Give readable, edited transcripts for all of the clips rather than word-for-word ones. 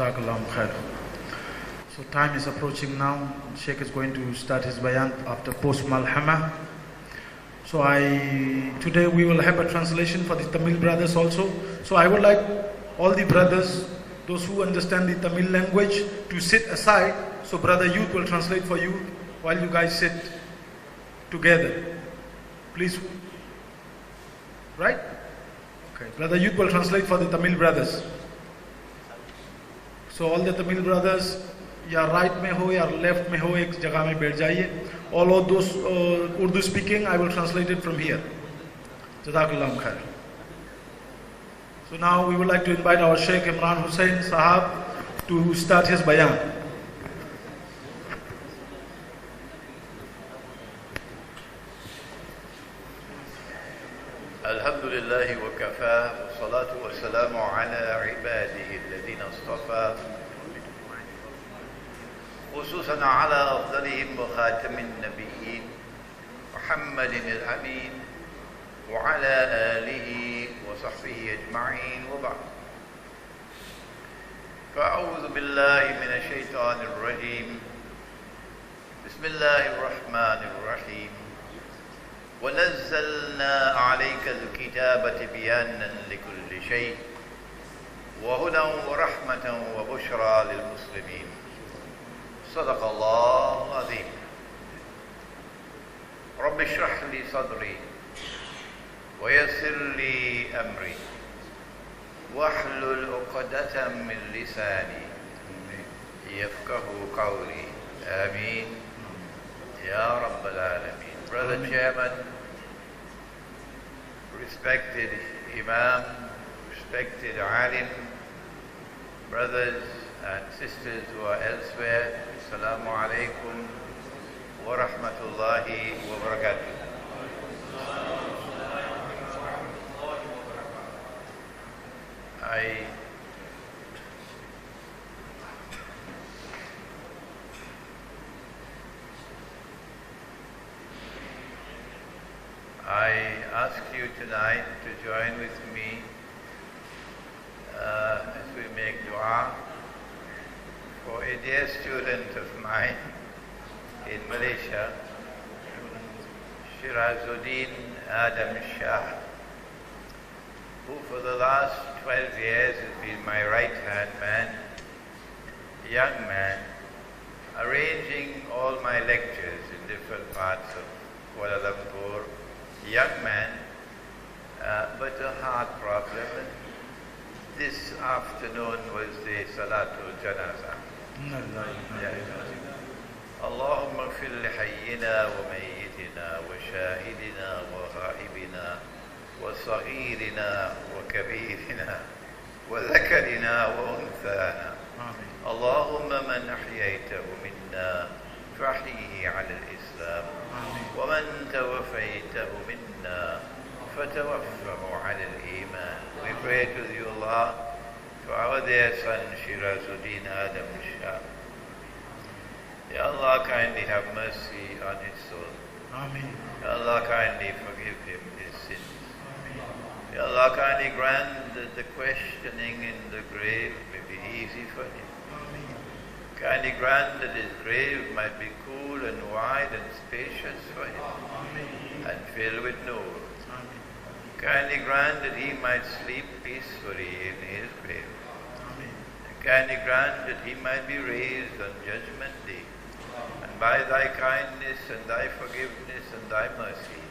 Jazakallahu khair. So time is approaching now. Sheikh is going to start his bayan after post malhama. So today we will have a translation for the Tamil brothers also. So I would like all the brothers, those who understand the Tamil language, to sit aside. So Brother Youth will translate for you while you guys sit together. Please. Right? Okay. Brother Youth will translate for the Tamil brothers. So all the Tamil brothers, या right में हो या left में हो, एक जगह में बैठ जाइए. All of those Urdu speaking, I will translate it from here. Jazakallahu khair. So now we would like to invite our Sheikh Imran Hussain Sahab to start his bayan. Alhamdulillah wa kafa, wa salatu wa salamu ala ibadihi alladhina astafa, خصوصا على أفضلهم وخاتم النبيين محمد الأمين وعلى آله وصحبه أجمعين وبعد. فأعوذ بالله من الشيطان الرجيم. بسم الله الرحمن الرحيم. ونزلنا عليك الكتاب تبيانا لكل شيء وهدى ورحمة وبشرى للمسلمين. صدق الله العظيم. رب اشرح لي صدري ويسر لي أمري واحلل عقدة من لساني يفقه قولي. آمين يا رب العالمين. Brother Chairman, respected Imam, respected Alim, brothers and sisters who are elsewhere, Assalamu alaikum wa rahmatullahi wa barakatuh. I ask you tonight to join with me as we make dua for a dear student of mine in Malaysia, Shirazuddin Adam Shah, who for the last 12 years has been my right-hand man, young man, arranging all my lectures in different parts of Kuala Lumpur, young man, but a heart problem. This afternoon was the Salatul Janazah. اللهم اغفر لحينا وميتنا وشاهدنا وغائبنا وصغيرنا وكبيرنا وذكرنا وأنثانا. اللهم من أحييته منا فأحيه على الإسلام ومن توفيته منا فتوفه على الإيمان. We pray to you, Allah, for our dear son Shirazuddin Adam Shah. Ya Allah, kindly have mercy on his soul. Amen. Ya Allah, kindly forgive him his sins. Ya Allah, kindly grant that the questioning in the grave may be easy for him. Kindly grant that his grave might be cool and wide and spacious for him and filled with nur. Kindly grant that he might sleep peacefully in his grave. And kindly grant that he might be raised on Judgment Day. And by thy kindness and thy forgiveness and thy mercy,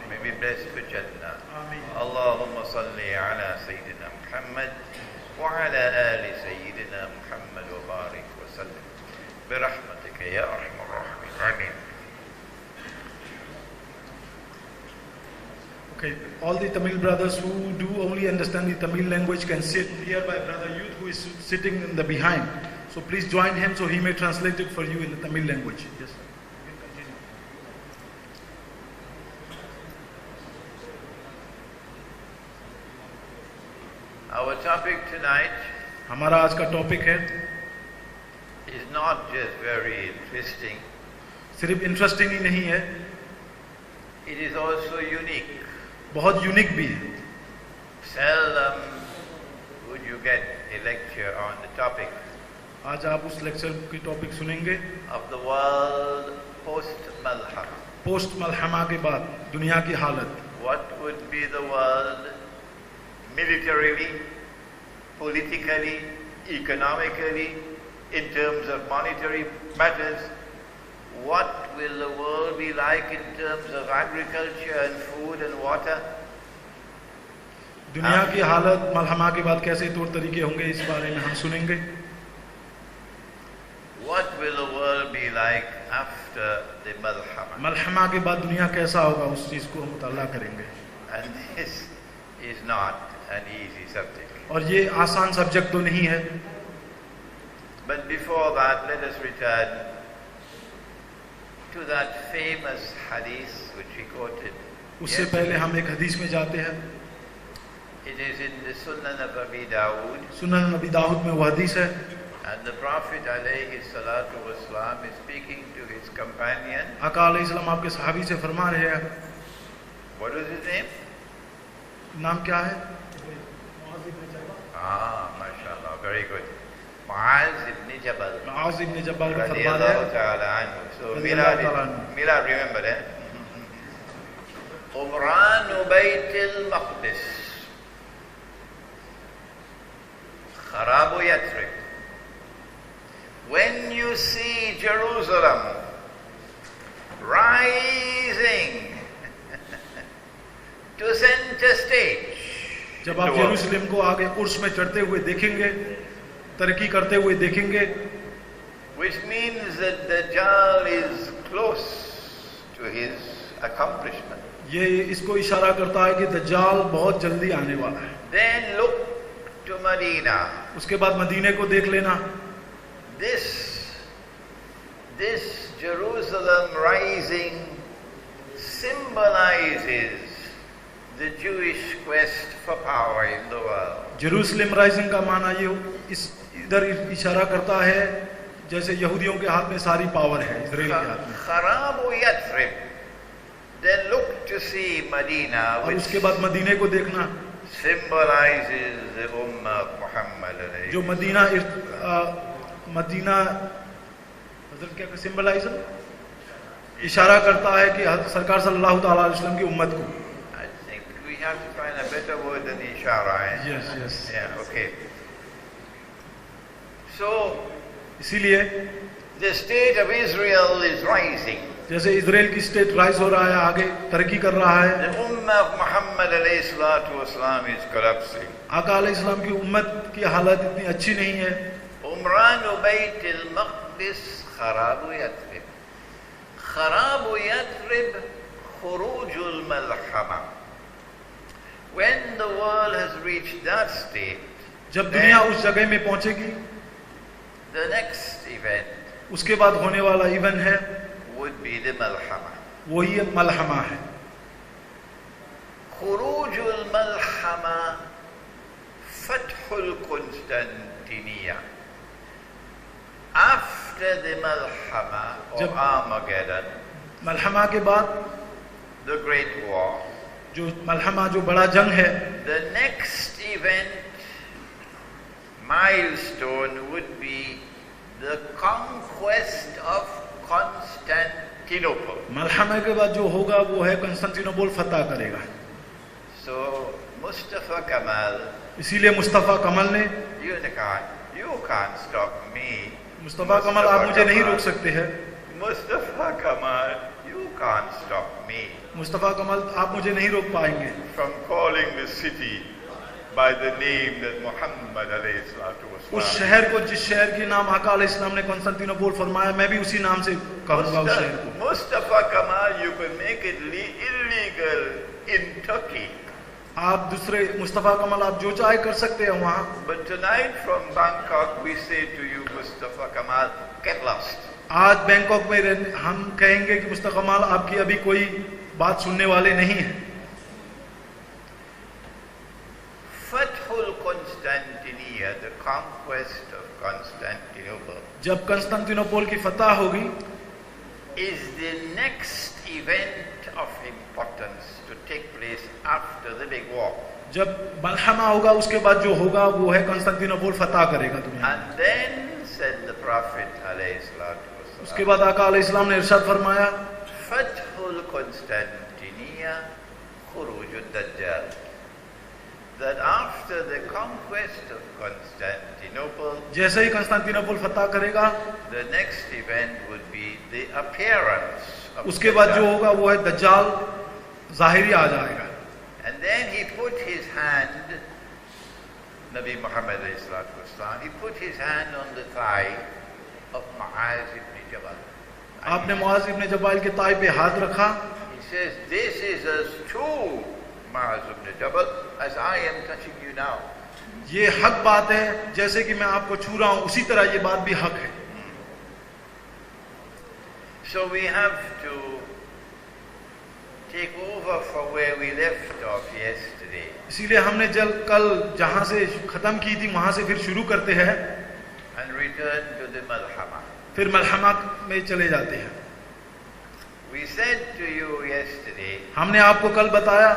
may be blessed for Jannah. Allahumma salli ala Sayyidina Muhammad wa ala ali Sayyidina Muhammad wa barik wa sallim. Birahmatika ya arhamar rahimin. Amin. Okay, all the Tamil brothers who do only understand the Tamil language can sit here by Brother Youth, who is sitting in the behind. So please join him so he may translate it for you in the Tamil language. Yes, sir. You can continue. Our topic tonight हमारा आज का topic है, is not just very interesting, सिर्फ interesting ही नहीं है, it is also unique. बहुत unique भी है. Seldom would you get a lecture on the topic आज आप उस लेक्चर की टॉपिक सुनेंगे of the world post-Malhama. Post मलहमा के बाद दुनिया की हालत। What would be the world militarily, politically, economically, in terms of monetary matters? What will the world be like in terms of agriculture and food and water? दुनिया की हालत मलहमा के बाद कैसे तौर तरीके होंगे, इस बारे में हम सुनेंगे। What will the world be like after the Malhama? मलहमा के बाद दुनिया कैसा होगा, उस चीज को हम मुताला करेंगे। And this is not an easy subject. और ये आसान सब्जेक्ट तो नहीं है। But before that, let us return to that famous hadith which we quoted. उससे पहले हम एक हदीस में जाते हैं। It is in the Sunan of Abi Dawood. सुनन नबी दाऊद में वो हदीस है। And the Prophet alayhi salatu wasalam is speaking to his companion. आका अलैहिस्सलाम आपके सहाबी से फरमा रहे हैं। What is his name? नाम क्या है? MashaAllah, very good. Muaz ibn Jabal. Muaz इब्न जबल का फरमा रहे Radiyallahu हैं। ta'ala anhu. So Radiyallahu ta'ala anhu. Milad, remember that. Umran Bayt al-Maqdis. Kharabu Yathrib. When you see Jerusalem rising to center stage, जब आप यरूशलेम को आगे उर्स में चढ़ते हुए देखेंगे, तरक्की करते हुए देखेंगे, which means that Dajjal is close to his accomplishment, ये इसको इशारा करता है कि दज्जाल बहुत जल्दी आने वाला है। then look to Medina. उसके बाद मदीने को देख लेना। This Jerusalem rising symbolizes the Jewish quest for power in the world. Jerusalem rising का माना ये इस इधर इशारा करता है जैसे यहूदियों के हाथ में सारी पावर है, इजराइल के हाथ में। Kharabu Yathrib. Then look to see Medina, और which उसके बाद मदीने को देखना, symbolizes the Ummah of Muhammad alayhi. जो मदीना मतलब क्या सिंबलाइज इशारा करता है कि सरकार सल्लल्लाहु ताला अलैहि वसल्लम की उम्मत को। I think we have to find a better word than ishara. Yes. Yeah, okay. So, इसीलिए the state of Israel is rising. जैसे इजराइल की स्टेट राइज हो रहा है, आगे तरक्की कर रहा है, The Ummah of Muhammad alayhi salatu wasalam is collapsing. आका अलैहिस्सलाम की उम्मत की हालत इतनी अच्छी नहीं है। Umran Bayt al-Maqdis Kharabu Yathrib. Kharabu Yathrib Khuruj al-Malhama. When the world has reached that state, जब दुनिया उस जगह में पहुंचेगी, the next event उसके बाद होने वाला इवेंट है would be the Malhama. वही मलहमा है। Khuruj al-Malhama, Fath al-Constantiniya. After the Malhama or Armageddon, मलहमा के बाद the Great War, जो मलहमा जो बड़ा जंग है, the next event milestone would be the conquest of Constantinople. मलहमा के बाद जो होगा वो है कंस्टेंटिनोपल फतह करेगा। So Mustafa Kamal, इसीलिए मुस्तफ़ा कमल ने, you can't stop me. Mustafa कमल आप मुझे नहीं रोक सकते हैं। Mustafa Kamal, you can't stop me Mustafa कमल आप मुझे नहीं रोक पाएंगे from calling the city by the name that Muhammad alayhi salatu उस wasalam. शहर को जिस शहर के नाम आका अलैहिस्सलाम ने कंस्टेंटिनोपल फरमाया, मैं भी उसी नाम से कहूंगा उस शहर को। Mustafa Kamal, you can make it illegal in Turkey. आप दूसरे मुस्तफ़ा कमल आप जो चाहे कर सकते हैं वहाँ। But tonight from Bangkok we say to you, Mustafa Kamal, get lost. आज बैंकॉक में हम कहेंगे कि मुस्तफ़ा कमाल आपकी अभी कोई बात सुनने वाले नहीं है। Fathul Constantinople, the conquest of Constantinople, जब कंस्टेंटिनोपल की फतह होगी, is the next event of importance to take place after the big war. जब मलहमा होगा उसके बाद जो होगा वो है कंस्टेंटिनोपल फतह करेगा दुनिया। And then said the Prophet alayhi उसके बाद आका अलैहिस्सलाम ने इरशाद फरमाया, Fathul Constantinia Khurujud Dajjal, that after the conquest of Constantinople, जैसे ही कंस्तांतिनोपल फतह करेगा, the next event would be the appearance of उसके बाद जो Dajjal. होगा वो है दज्जाल ज़ाहिरी आ जाएगा। And then he put his hand, Nabi Muhammad alayhi salatu wasalam, he put his hand on the thigh of Mu'az ibn Jabal. आपने मुआज़ इब्न जबाल के ताई पे हाथ रखा। He says, this is as true, Mu'az ibn Jabal, as I am touching you now. ये हक बात है, जैसे कि मैं आपको छू रहा हूँ उसी तरह ये बात भी हक है। So we have to take over from where we left off yesterday. इसीलिए हमने कल जहाँ से खत्म की थी वहाँ से फिर शुरू करते हैं, And return to the Malhama. फिर मलहमा में चले जाते हैं। We said to you yesterday हमने आपको कल बताया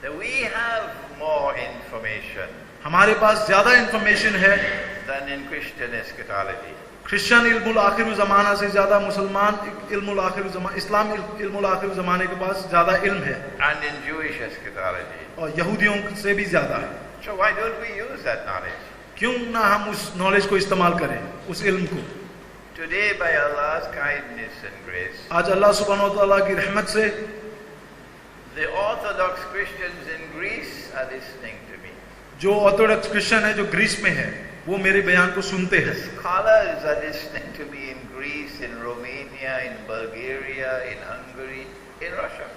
that we have more information हमारे पास ज्यादा इंफॉर्मेशन है than in Christian eschatology. Christian इल्मुल आखिर ज़माना से ज्यादा मुसलमान इल्मुल आखिर ज़माना, इस्लाम इल्मुल आखिर ज़माने के पास ज्यादा इल्म है, And in Jewish eschatology. और यहूदियों से भी ज्यादा है। So why don't we use that knowledge? क्यों ना हम उस नॉलेज को इस्तेमाल करें, उस इल्म को। Today, by Allah's kindness and grace, आज अल्लाह सुब्हानहू व तआला की रहमत से the Orthodox Christians in Greece are listening to me. जो ऑर्थोडॉक्स क्रिश्चियन है जो ग्रीस में है वो मेरे बयान को सुनते हैं। Scholars are listening to me in Greece, in Romania, in Bulgaria, in Hungary, in Russia.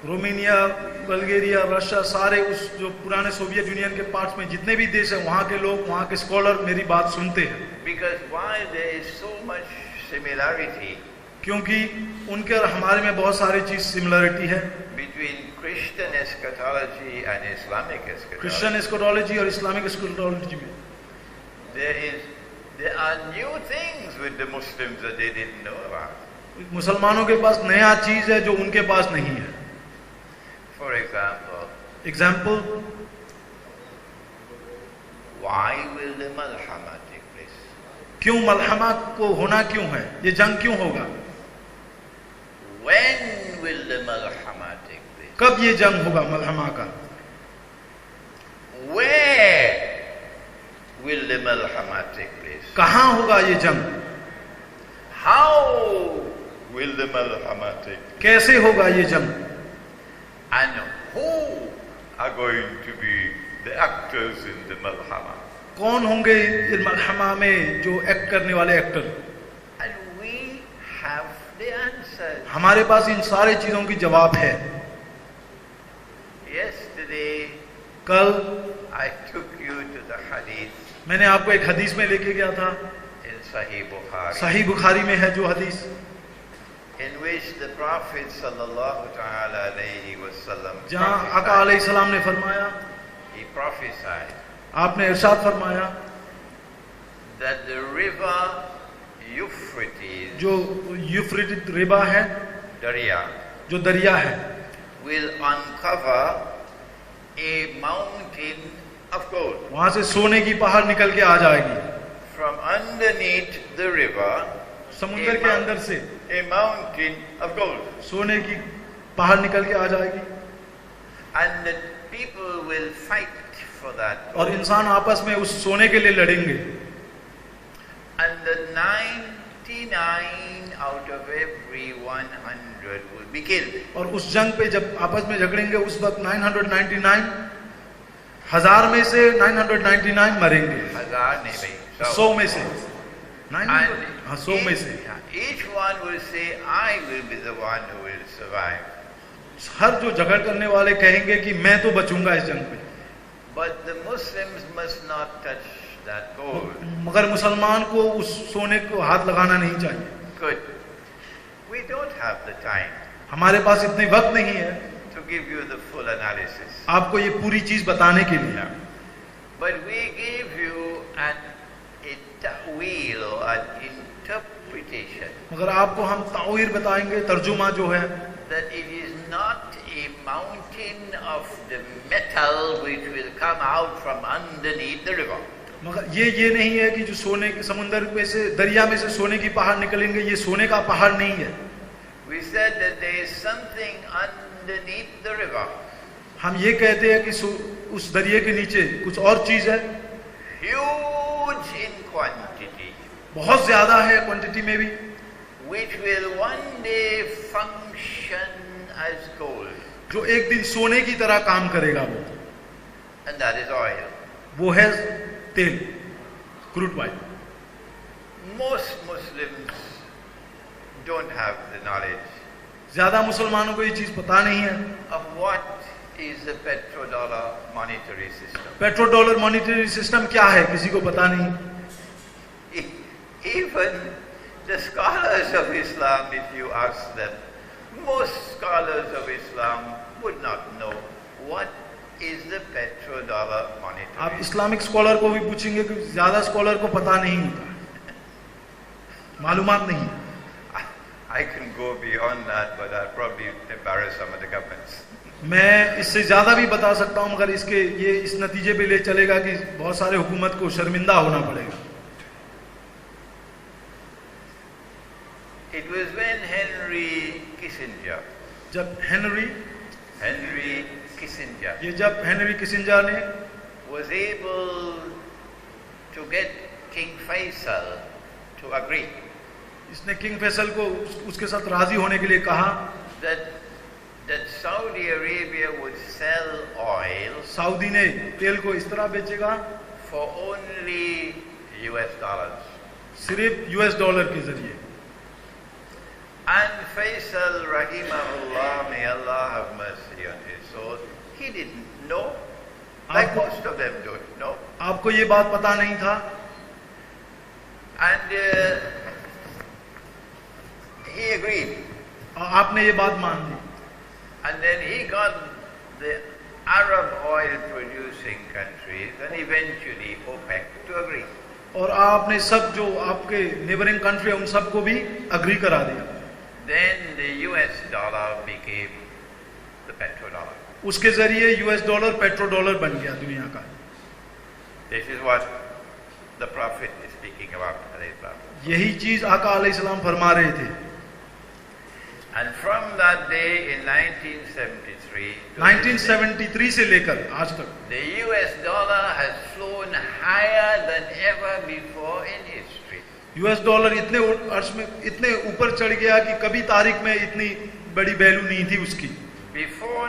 Romania, Bulgaria, Russia, सारे उस जो पुराने सोवियत यूनियन के पार्ट्स में जितने भी देश हैं वहाँ के लोग, वहाँ के स्कॉलर मेरी बात सुनते हैं। Because while there is so much similarity क्योंकि उनके और हमारे में बहुत सारी चीज सिमिलरिटी है, between Christian eschatology and Islamic eschatology, Christian eschatology और इस्लामिक एस्कोटोलॉजी में there are new things with the Muslims that they didn't know about. मुसलमानों के पास नया चीज है जो उनके पास नहीं है। For example, example, why will the Malhama take place? क्यों मलहमा को होना क्यों है, ये जंग क्यों होगा, When will the Malhama take place? कब ये जंग होगा मलहमा का, Where will the Malhama take place? कहाँ होगा ये जंग, How will the Malhama take place? कैसे होगा ये जंग, And who are going to be the actors in the Malhama? कौन होंगे इस मलहमा में जो एक्ट करने वाले actor. And we have the answers. हमारे पास इन सारे चीजों की जवाब है। Yesterday, कल I took you to the hadith मैंने आपको एक हदीस में लेके गया था, in Sahih Bukhari, सही बुखारी में है जो हदीस, in which the Prophet sallallahu ta'ala alayhi wasallam जहाँ आका अलैहिस्सलाम ने फरमाया, he prophesied आपने इरशाद फरमाया that the river Euphrates, जो यूफ्रेटिस रिबा है, Darya, जो दरिया है, will uncover a mountain of gold. वहां से सोने की पहाड़ निकल के आ जाएगी, From underneath the river, समुद्र के अंदर से a mountain of gold. सोने की पहाड़ निकल के आ जाएगी, And the people will fight for that और gold. इंसान आपस में उस सोने के लिए लड़ेंगे, And the 99 out of every 100 will be killed. और उस जंग पे जब आपस में झगड़ेंगे उस वक्त 999 हजार में से 999 मरेंगे, 1000 नहीं भाई, 100 में से 900, And हाँ 100 में से each one will say, I will be the one who will survive. हर जो झगड़ करने वाले कहेंगे कि मैं तो बचूंगा इस जंग पे, But the Muslims must not touch that gold. मगर मुसलमान को उस सोने को हाथ लगाना नहीं चाहिए। Good. We don't have the time हमारे पास इतने वक्त नहीं है to give you the full analysis. आपको ये पूरी चीज बताने के लिए, But we give you a ta'wil or an interpretation मगर आपको हम तावीर बताएंगे, तर्जुमा जो है, that it is not a mountain of the metal which will come out from underneath the river. मगर ये नहीं है कि जो सोने के समुद्र में से दरिया में से सोने की पहाड़ निकलेंगे, ये सोने का पहाड़ नहीं है। We said that there is something underneath the river. हम ये कहते हैं कि उस दरिया के नीचे कुछ और चीज है, Huge in quantity. बहुत ज्यादा है क्वांटिटी में भी, which will one day function as gold. जो एक दिन सोने की तरह काम करेगा वो, And that is oil. वो है तेल, crude oil. Most Muslims don't have the knowledge ज्यादा मुसलमानों को ये चीज पता नहीं है of what is the petrodollar monetary system. Petro dollar monetary system क्या है, किसी को पता नहीं। Even the scholars of Islam, if you ask them, most scholars of Islam would not know what is the petrodollar monetary. आप Islamic scholar को भी पूछेंगे कि ज्यादा स्कॉलर को पता नहीं होता, मालूमात नहीं। I can go beyond that, but I'll probably embarrass some of the governments. मैं इससे ज्यादा भी बता सकता हूं, मगर ये इस नतीजे पे ले चलेगा कि बहुत सारे हुकूमत को शर्मिंदा होना पड़ेगा। It was when Henry Kissinger, जब हेनरी किसिंजर ने was able to get King Faisal to agree इसने किंग फैसल को उसके साथ राजी होने के लिए कहा that Saudi Arabia would sell oil Saudi ने तेल को इस तरह बेचेगा for only US dollars. सिर्फ US डॉलर के जरिए। And Faisal rahimahullah, may Allah have mercy on his soul, he didn't know, like most of them don't know. आपको ये बात पता नहीं था, and he agreed. आपने ये बात मान ली। And then he got the Arab oil producing countries and eventually OPEC to agree. और आपने सब जो आपके नेबरिंग कंट्री है उन सबको भी अग्री करा दिया। Then the US dollar became the petrodollar. उसके जरिए US डॉलर पेट्रो डॉलर बन गया दुनिया का। This is what the Prophet is speaking about. यही चीज आका अलैहिस्सलाम फरमा रहे थे। And from that day in 1973 से लेकर आज तक the US dollar has flown higher than ever before in history. US dollar इतने अर्श में इतने ऊपर चढ़ गया कि कभी तारीख में इतनी बड़ी वैल्यू नहीं थी उसकी। Before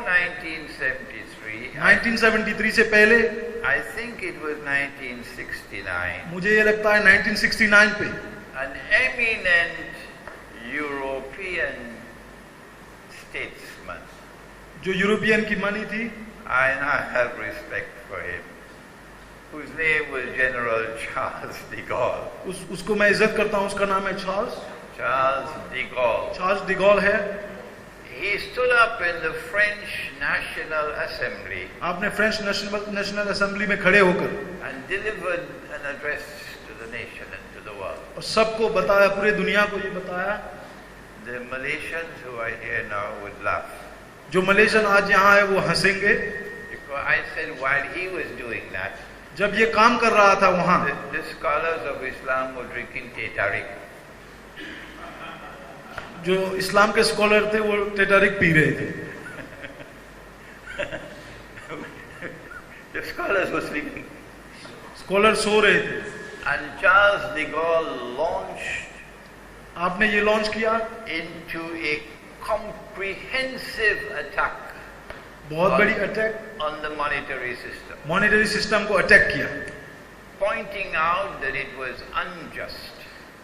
1973 से पहले I think it was 1969. मुझे ये लगता है 1969 पे an eminent European statesman, जो यूरोपियन की मनी थी, and I have respect for him, whose name was General Charles de Gaulle. उसको मैं इज्जत करता हूँ, उसका नाम है चार्ल्स de Gaulle है। He stood up in the French National Assembly. आपने फ्रेंच नेशनल असेंबली में खड़े होकर and delivered an address to the nation and to the world. और सबको बताया, पूरे दुनिया को ये बताया। The Malaysians who are here now would laugh. जो मलेशियन आज यहाँ है वो हंसेंगे। Because I said while he was doing that, जब ये काम कर रहा था वहाँ, the scholars of Islam were drinking teh tarik. जो इस्लाम के स्कॉलर थे वो टेटारिक पी रहे थे। The scholars were sleeping. Scholar सो रहे थे। And Charles de Gaulle launched आपने ये लॉन्च किया into a comprehensive attack. बहुत बड़ी attack on the monetary system. Monetary system को अटैक किया, pointing out that it was unjust.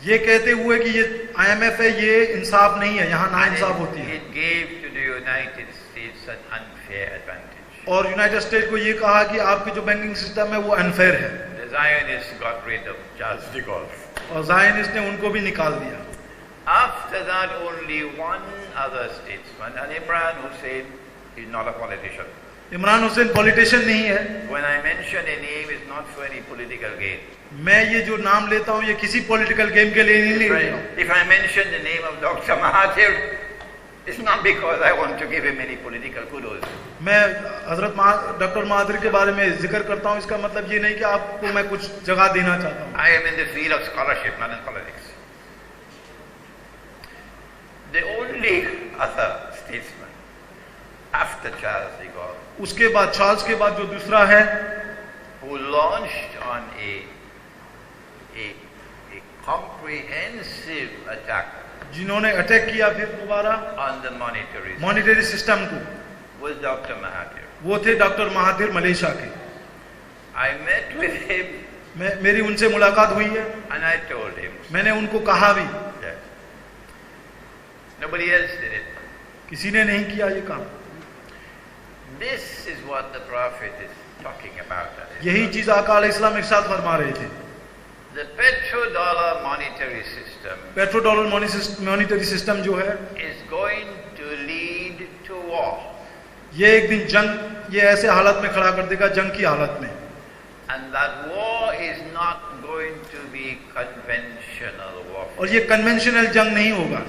ये कहते हुए कि ये IMF है, ये इंसाफ नहीं है, यहाँ नाइंसाफ होती है। It gave to the United States an unfair advantage. और यूनाइटेड स्टेट को ये कहा कि आपकी जो बैंकिंग सिस्टम है वो अनफेयर है। The Zionists got rid of Charles de Gaulle. और जायनिस्ट ने उनको भी निकाल दिया। After that, only one other statesman, and Imran Hussein is not a politician. Imran Hussain politician नहीं है। When I mention a name, it's not for any political gain. मैं ये जो नाम लेता हूँ ये किसी पॉलिटिकल गेम के लिए नहीं ले रहा हूँ। If I mention the name of Dr. Mahathir, It's not because I want to give him any political kudos. मैं हजरत डॉक्टर महादिर के बारे में जिक्र करता हूँ, इसका मतलब ये नहीं कि आपको मैं कुछ जगह देना चाहता हूँ. I am in the field of scholarship, not in politics. The only other statesman after Charles de Gaulle उसके बाद चार्ल्स के बाद जो दूसरा है who launched on a comprehensive attack जिन्होंने अटैक किया फिर दोबारा on the मॉनिटरी सिस्टम को, was Dr. Mahathir. वो थे डॉक्टर महादिर मलेशिया के. I met with him मेरी उनसे मुलाकात हुई है. and I told him मैंने उनको कहा भी, that nobody else did it. किसी ने नहीं किया ये काम. This is what the Prophet is talking about. यही चीज आका अलैहिस्सलाम एक साथ फरमा रहे थे. The petrodollar monetary system petro dollar monetary system जो है is going to lead to war. ये एक दिन ये ऐसे हालत में खड़ा कर देगा, जंग की हालत में. And that war is not going to be conventional warfare. और ये कन्वेंशनल जंग नहीं होगा.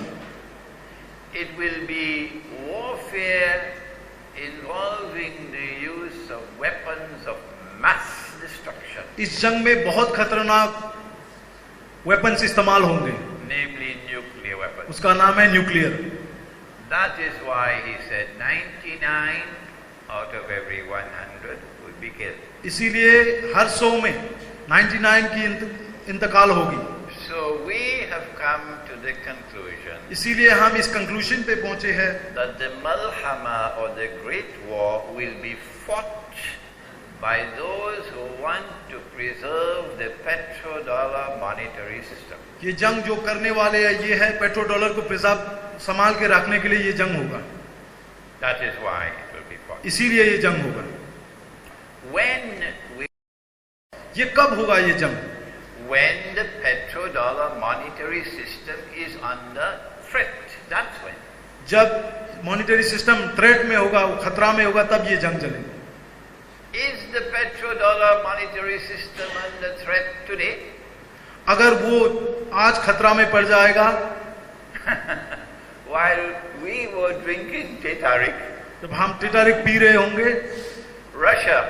It will be warfare involving the use of weapons of mass destruction. इस जंग में बहुत खतरनाक वेपन्स इस्तेमाल होंगे, namely nuclear weapons. उसका नाम है nuclear. That is why he said 99 out of every 100 would be killed. इसीलिए हर 100 में 99 की इंतकाल होगी. So we have come to the conclusion इसीलिए हम इस कंक्लूजन पे पहुंचे हैं that the Malhama or the Great War will be fought by those who want to preserve the petrodollar monetary system. ये जंग जो करने वाले हैं ये है पेट्रो डॉलर को प्रिजर्व संभाल के रखने के लिए ये जंग होगा. That is why it will be fought. इसीलिए ये जंग होगा. ये कब होगा ये जंग? When the petrodollar monetary system is under threat. That's when. जब मॉनिटरी सिस्टम थ्रेट में होगा, खतरा में होगा, तब ये जंग चलेगी. Is the petrodollar monetary system under threat today? अगर वो आज खतरा में पड़ जाएगा, while we were drinking Titarik, जब हम टिटारिक पी रहे होंगे, Russia,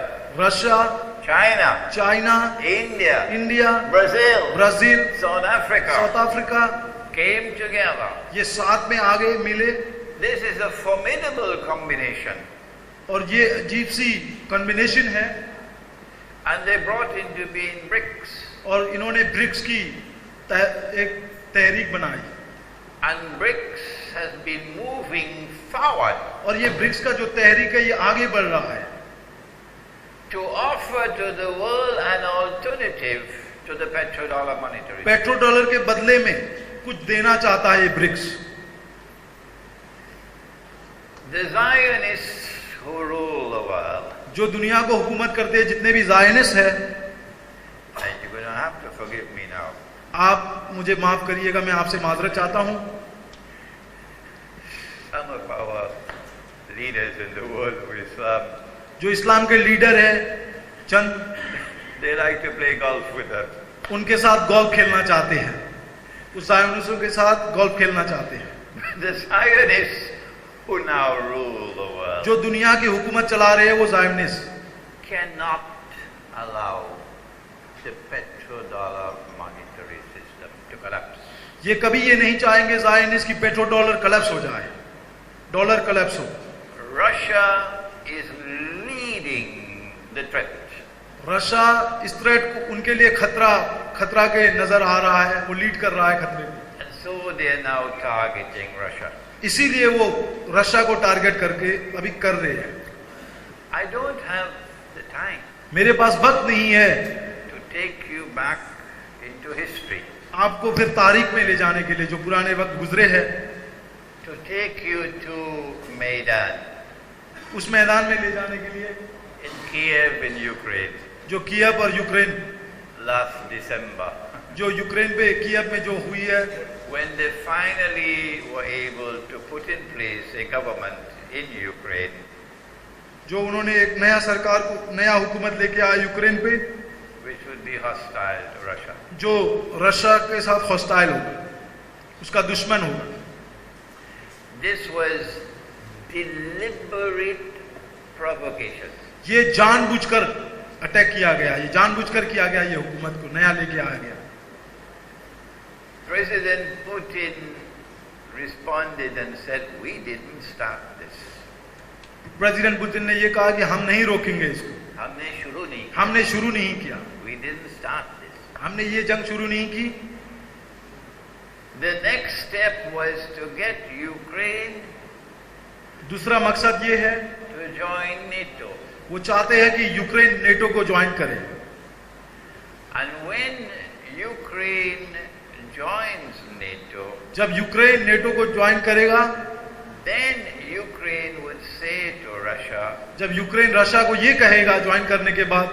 China, India, Brazil, south Africa came together. ये साथ में आगे मिले. This is a formidable combination. और ये अजीब सी कॉम्बिनेशन है. And they brought into being BRICS. और इन्होंने ब्रिक्स की एक तहरीक बनाई. And BRICS has been moving forward. और ये ब्रिक्स का जो तहरीक है ये आगे बढ़ रहा है. To offer to the world an alternative to the petrodollar monetary. Petro dollar के बदले में कुछ देना चाहता है ये BRICS. The Zionists who rule the world. जो दुनिया को हुकूमत करते हैं, जितने भी ज़ायनिस्ट है. And you're going to have to forgive me now. आप मुझे माफ करिएगा, मैं आपसे माजरत चाहता हूँ. Some of our leaders in the world of Islam, जो इस्लाम के लीडर है, चंद, they like to play golf with us. उनके साथ गोल्फ खेलना चाहते हैं. उस ज़ायनिस्टों के साथ गोल्फ खेलना चाहते हैं. The Zionists who now rule the world, जो दुनिया की हुकूमत चला रहे हैं, वो Zionist cannot allow the petrodollar monetary system to collapse. ये कभी ये नहीं चाहेंगे ज़ायनिस्ट की पेट्रो डॉलर कलेप्स हो जाए, डॉलर कलेप्स हो. Russia is leading the threat. Russia इस थ्रेट को, उनके लिए खतरा के नजर आ रहा है, वो लीड कर रहा है खतरे में. And so they are now targeting Russia. इसीलिए वो रशिया को टारगेट करके अभी कर रहे हैं. I don't have the time. मेरे पास वक्त नहीं है to take you back into history. आपको फिर तारीख में ले जाने के लिए, जो पुराने वक्त गुजरे हैं, to take you to Maidan. उस मैदान में ले जाने के लिए. In Kiev in Ukraine. जो कीव और यूक्रेन, last December. जो यूक्रेन पे कीव में जो हुई है, when they finally were able to put in place a government in Ukraine, जो उन्होंने एक नया सरकार को, नया हुकूमत लेके आया यूक्रेन पे, which would be hostile to Russia, जो रशिया के साथ हॉस्टाइल होगा, उसका दुश्मन होगा. This was deliberate provocation. ये जानबूझकर अटैक किया गया, ये जानबूझकर किया गया, ये हुकूमत को नया लेके आया गया। President Putin responded and said, "We didn't start this." President Putin ने ये कहा कि हम नहीं रोकेंगे इसको, हमने शुरू नहीं किया। We didn't start this. हमने ये जंग शुरू नहीं की। The next step was to get Ukraine दूसरा मकसद ये है, to join NATO. वो चाहते हैं कि यूक्रेन नेटो को ज्वाइन करे। And when Ukraine joins NATO, जब यूक्रेन नेटो को ज्वाइन करेगा, then Ukraine would say to Russia, जब यूक्रेन रशिया को ये कहेगा ज्वाइन करने के बाद,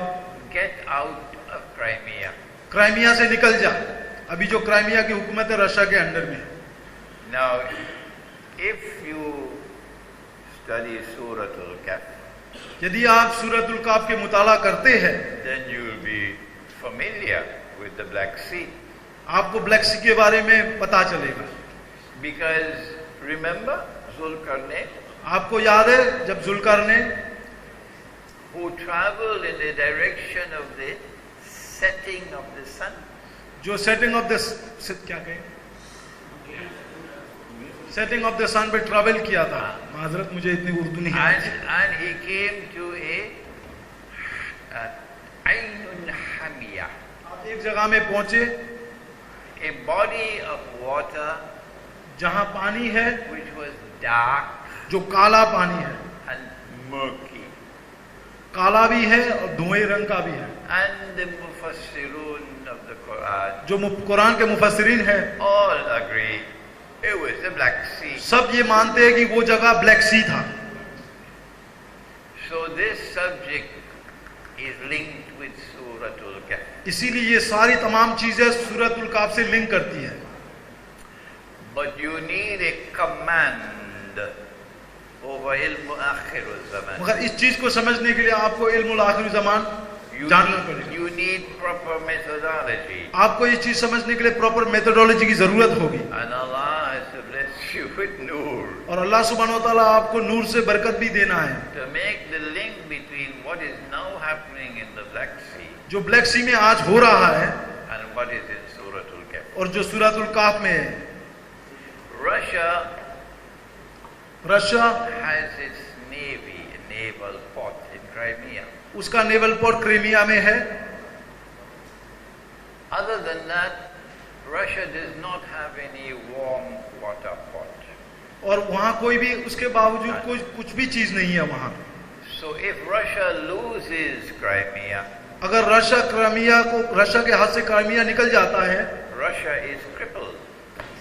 get out of Crimea. Crimea से निकल जा। अभी जो क्राइमिया की हुकूमत है रशिया के अंडर में। Now, if you study Surah Al-Kahf, यदि आप सूरतुल काफ के मुताला करते हैं, then you will be familiar with the Black Sea. आपको ब्लैक सी के बारे में पता चलेगा। Because remember Zulkarnain, आपको याद है जब Zulqarnain who traveled in the direction of the setting of the sun, जो सेटिंग ऑफ द क्या कहें सेटिंग ऑफ द सन पे ट्रैवल किया था। माजरत मुझे इतनी उर्दू नहीं आती। and he came to a Ainun Hamia, आप एक जगह में पहुंचे a body of water जहां पानी है which was dark जो काला पानी है, and murky. काला भी है और धुएं रंग का भी है। And the Mufassirun of the Quran जो कुरान के मुफस्सिरीन है all agree it was the Black Sea. सब ये मानते हैं कि वो जगह ब्लैक सी था। So this subject is linked with Surah Al-Kahf. इसीलिए ये सारी तमाम चीजें सूरतुल काफ से लिंक करती है। But you need a command over ilm akhir al-zaman. मगर इस चीज को समझने के लिए आपको इल्मुल आखिर ज़मान जानना पड़ेगा। You need proper methodology. आपको ये चीज समझने के लिए प्रॉपर मेथोडोलॉजी की जरूरत होगी। And Allah has to bless you with nur और अल्लाह सुब्हानहू व तआला आपको नूर से बरकत भी देना है। to make the link between what is now happening in the Black Sea जो ब्लैक सी में आज हो रहा है and what is in Surah Al-Kahf. और जो सूरतुल काफ में है। Russia has its navy, a naval port in Crimea. उसका नेवल पोर्ट क्रीमिया में है। Other than that, Russia does not have any warm water port. और वहां कोई भी उसके बावजूद कोई कुछ भी चीज नहीं है वहां। So if Russia loses Crimea, अगर रशिया के हाथ से क्राइमिया निकल जाता है, Russia is crippled.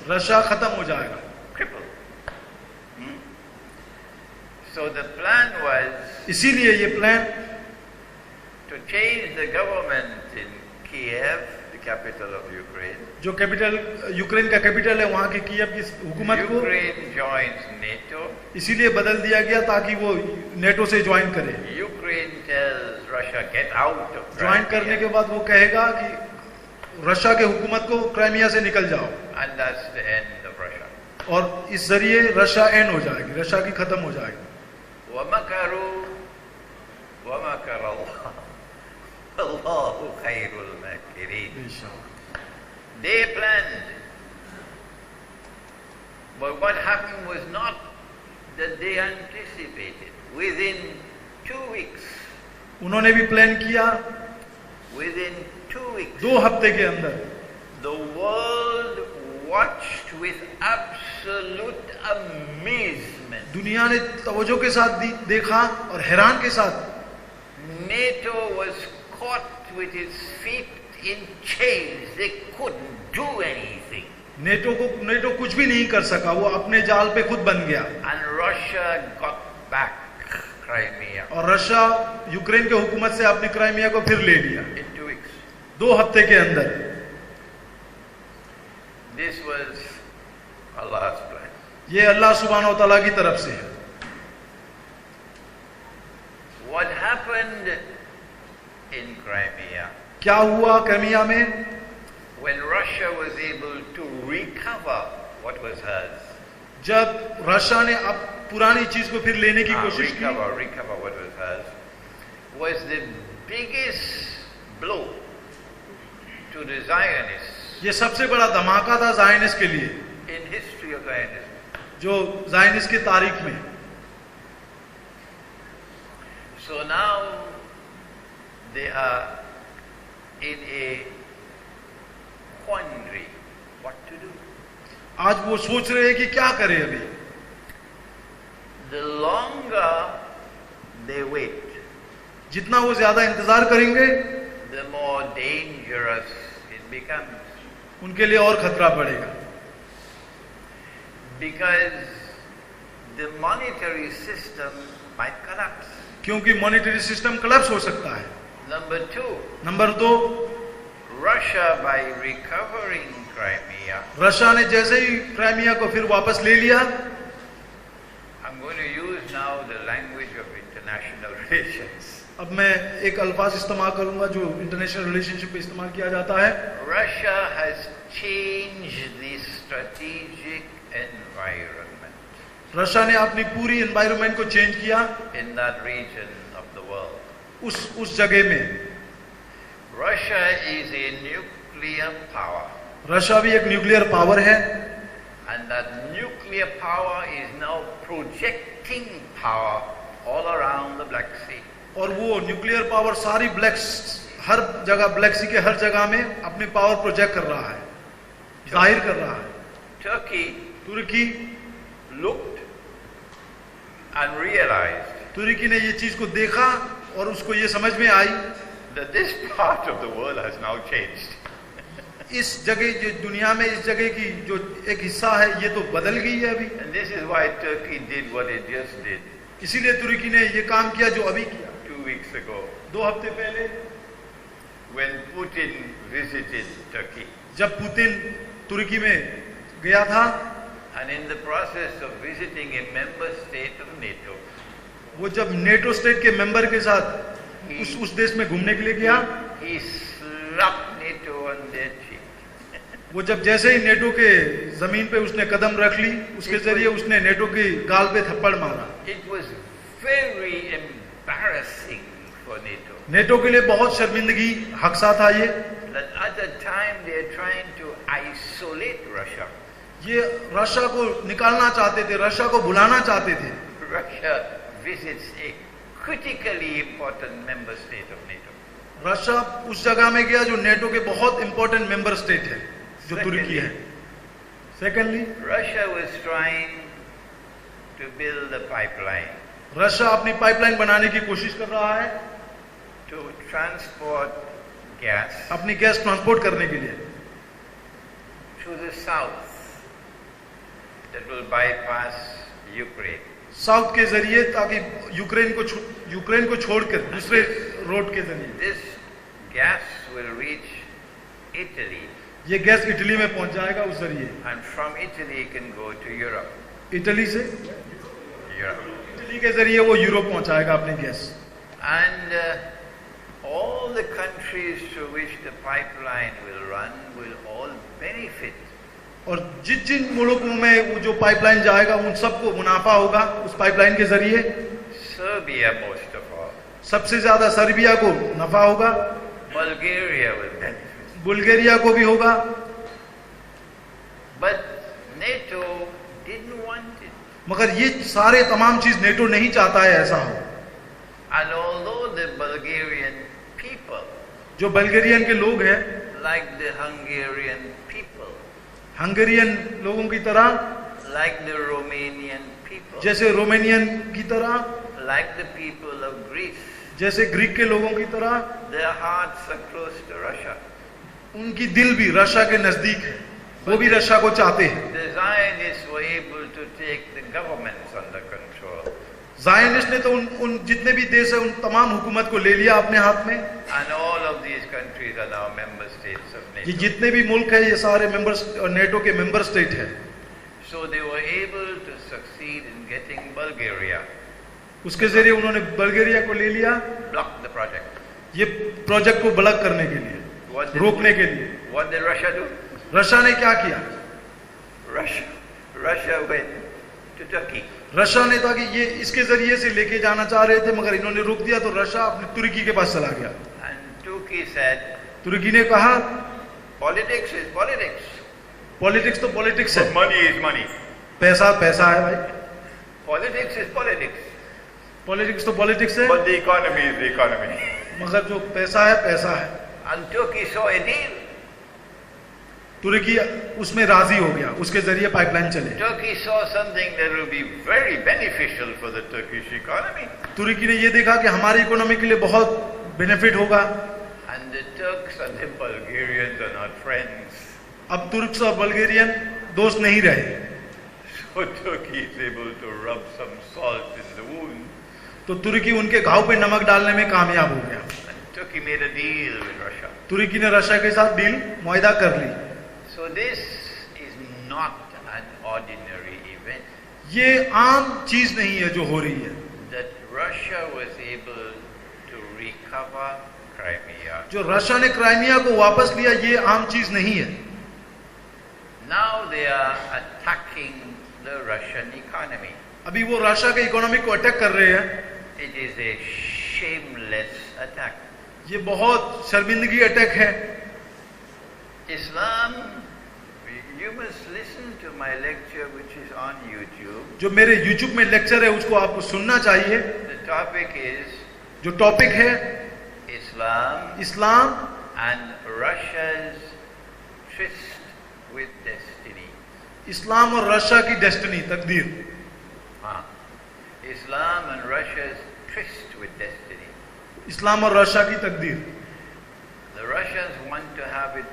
रशिया खत्म हो जाएगा। Crippled. So the plan was इसीलिए ये plan to change the government in Kiev, the capital of Ukraine. जो कैपिटल यूक्रेन का कैपिटल है वहां की कीव की हुकूमत को Ukraine joins NATO. इसीलिए बदल दिया गया ताकि वो नेटो से ज्वाइन करे। Ukraine tells Russia, get out of join करने के Crimea. बाद वो कहेगा कि रशिया के हुकूमत को क्राइमिया से निकल जाओ, And that's the end of Russia. और इस जरिए रशिया एंड हो जाएगी, रशिया की खत्म हो जाएगी। وَمَكَرُوا وَمَكَرَ اللَّهُ وَاللَّهُ خَيْرُ الْمَاكِرِينَ. They planned. But what happened was not that they anticipated. Within 2 weeks, उन्होंने भी प्लान किया, within 2 weeks, 2 हफ्ते के अंदर the world watched with absolute amazement. दुनिया ने तवज्जो के साथ देखा और हैरान के साथ NATO was caught with its feet in chains. They couldn't do anything. NATO कुछ भी नहीं कर सका, वो अपने जाल पे खुद बन गया। And Russia got back Crimea और रशिया यूक्रेन के हुकूमत से अपनी क्राइमिया को फिर ले लिया in 2 weeks. 2 हफ्ते के अंदर। This was Allah's plan. ये अल्लाह सुब्हानहू व तआला की तरफ से है। What happened in Crimea? क्या हुआ क्राइमिया में? When Russia was able to recover what was hers, जब रशिया ने अब पुरानी चीज को फिर लेने की कोशिश की, recover what was the biggest blow to the Zionists ये सबसे बड़ा धमाका था जायनिस्ट के लिए, in history of Zionism. जो जायनिस्ट की तारीख में। So now they are in a quandary. What to do? आज वो सोच रहे हैं कि क्या करें अभी। The longer they wait, जितना वो ज्यादा इंतजार करेंगे, the more dangerous it becomes. उनके लिए और खतरा बढ़ेगा, Because the monetary system might collapse. क्योंकि मॉनेटरी सिस्टम कोलैप्स हो सकता है। Number two, number 2, Russia by recovering Crimea, Russia ने जैसे ही क्राइमिया को फिर वापस ले लिया, I'm going to use now the language of international relations. अब मैं एक अल्फाज इस्तेमाल करूंगा जो इंटरनेशनल रिलेशनशिप में इस्तेमाल किया जाता है। Russia has changed the strategic environment Russia ने अपनी पूरी एनवायरनमेंट को चेंज किया in that region of the world. उस जगह में। Russia is a nuclear power, Russia भी एक न्यूक्लियर पावर है, and that nuclear power is now projecting power all around the Black Sea. और वो न्यूक्लियर पावर सारी हर जगह, ब्लैक सी के हर जगह में अपनी पावर प्रोजेक्ट कर रहा है, जाहिर कर रहा है। Turkey Turki looked and realized तुर्की ने ये चीज को देखा और उसको ये समझ में आई that this part of the world has now changed. इस जगह, जो दुनिया में इस जगह की जो एक हिस्सा है, ये तो बदल गई है अभी। And this is why Turkey did what it just did इसीलिए तुर्की ने ये काम किया जो अभी किया, 2 weeks ago 2 हफ्ते पहले, when Putin visited Turkey. जब पुतिन तुर्की में गया था, And in the process of visiting a member state of NATO, वो जब नेटो स्टेट के मेंबर के साथ उस देश में घूमने के लिए गया, he slapped NATO on their cheek. वो जब जैसे ही नेटो के जमीन पे उसने कदम रख ली, उसके जरिए उसने नेटो की गाल पे थप्पड़ मारा। It was very embarrassing for NATO. NATO के लिए बहुत शर्मिंदगी हक़सा था ये। That at the time they are trying to isolate Russia. ये रशिया को निकालना चाहते थे, रशिया को बुलाना चाहते थे। Russia visits a critically important member state of NATO. Russia उस जगह में गया जो नेटो के बहुत इंपॉर्टेंट मेंबर स्टेट है, जो तुर्की है। Secondly, Russia was trying to build a pipeline Russia अपनी पाइपलाइन बनाने की कोशिश कर रहा है, to transport gas अपनी गैस ट्रांसपोर्ट करने के लिए to the south that will bypass Ukraine. South के जरिए, ताकि यूक्रेन को छोड़कर दूसरे रोड के जरिए This gas will reach Italy, ये गैस इटली में पहुंच जाएगा उस जरिए। and from Italy it can go to Europe. Italy से, Europe. इटली के जरिए वो यूरोप पहुंचाएगा अपनी gas. And all the countries through which the pipeline will run will all benefit. और जिन मुल्कों में वो जो पाइपलाइन जाएगा उन सबको मुनाफा होगा उस पाइपलाइन के जरिए। Serbia most of all. सबसे ज्यादा सर्बिया को नफा होगा, Bulgaria will benefit. बुल्गारिया को भी होगा। But NATO didn't want it. मगर ये सारे तमाम चीज नेटो नहीं चाहता है ऐसा हो। And although the Bulgarian people, जो बल्गेरियन के लोग हैं, like the Hungarian people, Hungarian लोगों की तरह, like the Romanian people, जैसे रोमानियन की तरह, like the people of Greece, जैसे ग्रीक के लोगों की तरह, their hearts are close to Russia. उनकी दिल भी रशिया के नजदीक है, वो भी रशिया को चाहते हैं। The Zionists were able to take the governments under control. Zionist ने तो उन जितने भी देश है उन तमाम हुकूमत को ले लिया अपने हाथ में। And all of these countries are now member states of ये NATO. जितने भी मुल्क है ये सारे मेंबर्स नेटो के मेंबर स्टेट है। So they were able to succeed in getting Bulgaria, उसके जरिए उन्होंने बल्गेरिया को ले लिया, block the project. ये प्रोजेक्ट को ब्लॉक करने के लिए, What did, रोकने के लिए। what did Russia do? Russia ने क्या किया? Russia went to Turkey. Russia ने था कि ये इसके जरिए से लेके जाना चाह रहे थे, मगर इन्होंने रोक दिया, तो रशिया अपने तुर्की के पास चला गया। And Turkey said, तुर्की ने कहा politics is politics. पॉलिटिक्स तो पॉलिटिक्स But है, money is money. पैसा पैसा है भाई, Politics is politics. पॉलिटिक्स तो पॉलिटिक्स है, But the economy is the economy. मगर जो पैसा है पैसा है। And Turkey saw a deal. तुर्की उसमें राजी हो गया, उसके जरिए पाइपलाइन चले। Turkey saw something that will be very beneficial for the Turkish economy. तुर्की ने ये देखा कि हमारी इकोनॉमी के लिए बहुत बेनिफिट होगा। And the Turks and the Bulgarians are not friends. अब तुर्क्स और बल्गेरियन दोस्त नहीं रहे, So Turkey is able to rub some salt in the wound. तो तुर्की उनके घाव पे नमक डालने में कामयाब हो गया। And Turkey made a deal with Russia. तुर्की ने रशिया के साथ डील मुआहदा कर ली। So this is not an ordinary event. ये आम चीज नहीं है जो हो रही है। That Russia was able to recover Crimea. जो रशिया ने क्राइमिया को वापस लिया, ये आम चीज नहीं है। Now they are attacking the Russian economy. अभी वो रशिया के इकोनॉमी को अटैक कर रहे हैं। It is a shameless attack. ये बहुत शर्मिंदगी अटैक है। Islam, you must listen to my lecture which is on YouTube. जो मेरे YouTube में लेक्चर है उसको आपको सुनना चाहिए। The topic is जो टॉपिक है Islam Islam and Russia's tryst with destiny. इस्लाम और रशिया की डेस्टिनी, तकदीर। Islam and Russia's tryst with destiny. इस्लाम और रशिया की तकदीर। The Russians want to have it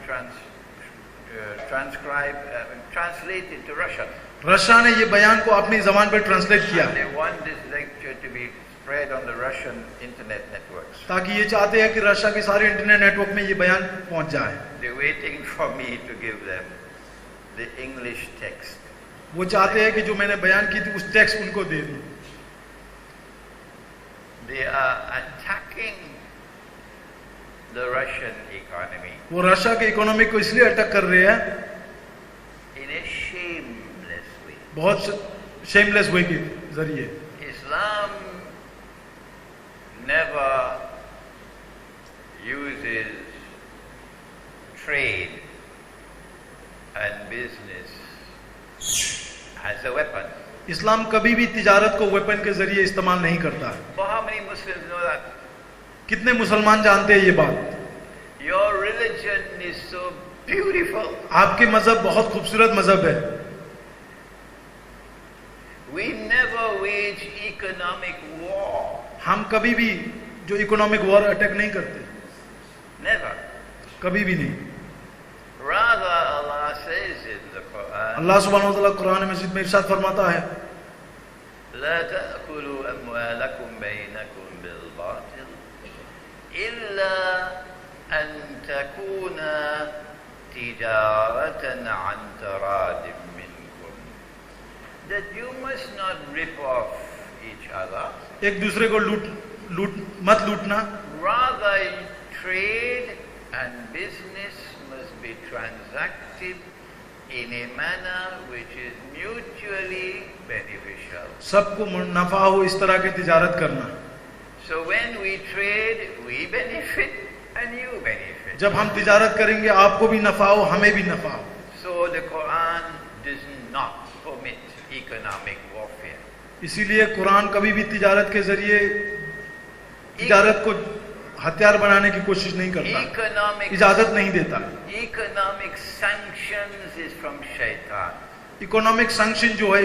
translated to Russian. Russia ने ये बयान को अपनी जबान पर ट्रांसलेट किया, And they want this lecture to be spread on the Russian internet networks. ताकि ये चाहते हैं कि रशिया के सारे इंटरनेट नेटवर्क में ये बयान पहुंच जाए। They're waiting for me to give them the English text. वो चाहते हैं कि जो मैंने बयान की थी उस टेक्स्ट उनको दे दूं। They are attacking the Russian economy वो रशिया के इकोनॉमी को इसलिए अटैक कर रहे हैं in a shameless way. बहुत शेमलेस वे के जरिए। Islam never uses trade and business as a weapon. इस्लाम कभी भी तिजारत को वेपन के जरिए इस्तेमाल नहीं करता। But how many Muslims know that? कितने मुसलमान जानते हैं ये बात? Your religion is so beautiful. आपके मजहब बहुत खूबसूरत मजहब है। We never wage economic war. हम कभी भी जो इकोनॉमिक वॉर अटैक नहीं करते, Never. कभी भी नहीं। Rather, Allah says in the Quran, अल्लाह सुब्हानहू व तआला कुरान मजीद में इरशाद फरमाता है, لا تأكلوا أموالكم بينكم بالباطل إلا أن تكون تجارة عن تراض منكم. That you must not rip off each other. एक दूसरे को मत लूटना। Rather, trade and business must be transacted in a manner which is mutually beneficial. सबको नफा हो इस तरह की तिजारत करना। So when we trade, we benefit and you benefit. जब हम तिजारत करेंगे आपको भी नफा हो, हमें भी नफा हो। So the Quran does not permit economic warfare. इसीलिए कुरान कभी भी तिजारत के जरिए तिजारत को हथियार बनाने की कोशिश नहीं करता, इजाजत नहीं देता। Economic sanctions is from shaitan. Economic sanction जो है,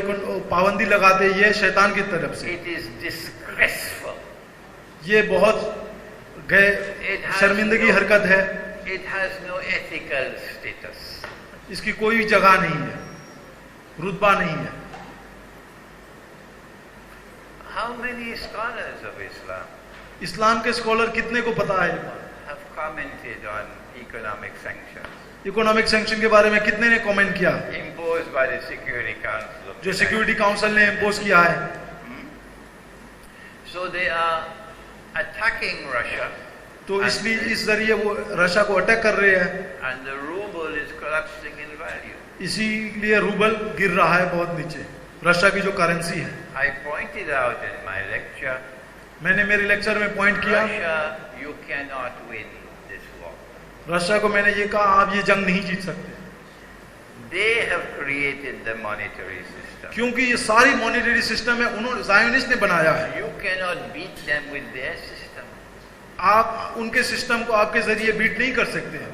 पाबंदी लगाते हैं, ये शैतान की तरफ से। It is disgraceful. ये बहुत शर्मिंदगी हरकत है। It has no ethical status. इसकी कोई जगह नहीं है, रुतबा नहीं है। How many scholars of Islam इस्लाम के स्कॉलर कितने को पता है have commented on economic sanctions economic sanction के बारे में? कितने ने कमेंट किया imposed by the Security Council of जो the सिक्योरिटी काउंसिल ने इम्पोज किया है? So they are attacking Russia. तो इसलिए इस जरिए वो रशिया को अटैक कर रहे हैं, And the ruble is collapsing in value. इसीलिए रूबल गिर रहा है बहुत नीचे। रशिया की जो करेंसी है। I pointed out in my lecture, मैंने मेरे लेक्चर में पॉइंट किया, Russia, you cannot win this war. Russia को मैंने ये कहा आप ये जंग नहीं जीत सकते, They have created the monetary system. क्योंकि ये सारी मॉनेटरी सिस्टम है उन्होंने ज़ायोनिस्ट ने बनाया है। You cannot beat them with their system. आप उनके सिस्टम को आपके जरिए बीट नहीं कर सकते।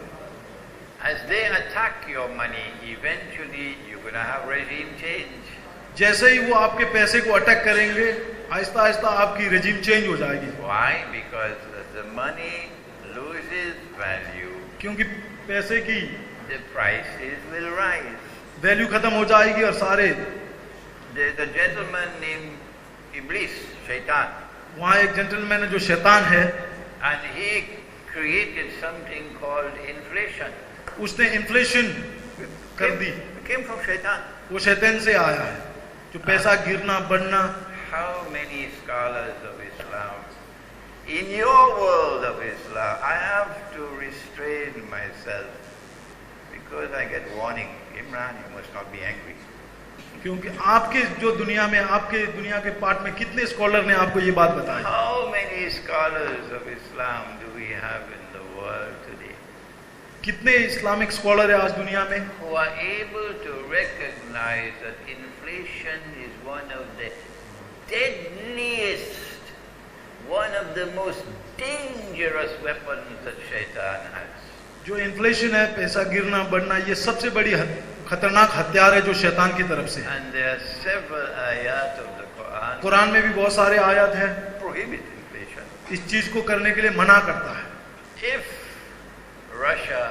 As they attack your money, eventually you're going to have regime change. जैसे ही वो आपके पैसे को अटैक करेंगे, आहिस्ता आहिस्ता आपकी रेजिम चेंज हो जाएगी। Why? Because as the money loses value, क्योंकि पैसे की the prices will rise. Value खत्म हो जाएगी और सारे There's a gentleman named Iblis, Shaitan, वहाँ एक जेंटलमैन है जो शैतान है, and he created something called inflation. उसने इन्फ्लेशन कर दी। Came from Shaitan. वो शैतान से आया है, जो पैसा गिरना बढ़ना। How many scholars of Islam, in your world of Islam, I have to restrain myself because I get warning. Imran, you must not be angry. क्योंकि आपके जो दुनिया में आपके दुनिया के पार्ट में कितने स्कॉलर ने आपको ये बात बताई। How many scholars of Islam do we have in the world today कितने इस्लामिक स्कॉलर है आज दुनिया में who are able to recognize that inflation is one of the deadliest, one of the most dangerous weapons that Shaitan has. जो inflation है, पैसा गिरना बढ़ना, ये सबसे बड़ी खतरनाक हथियार है जो शैतान की तरफ से। And there are several ayat of the Quran Quran में भी बहुत सारे आयत हैं prohibit inflation. इस चीज को करने के लिए मना करता है। If Russia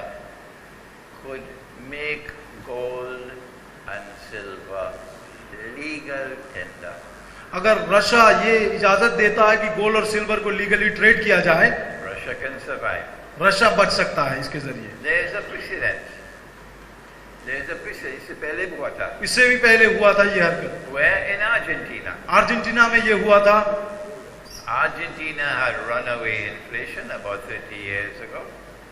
could make gold and silver legal tender, अगर रशिया ये इजाजत देता है कि गोल्ड और सिल्वर को लीगली ट्रेड किया जाए, Russia can survive. रशिया बच सकता है इसके जरिए। There is a precedent. There is a precedent. इससे पहले हुआ था। इससे भी पहले हुआ था ये हरकत। Where in Argentina? अर्जेंटीना में ये हुआ था। Argentina had runaway inflation about 30 years ago.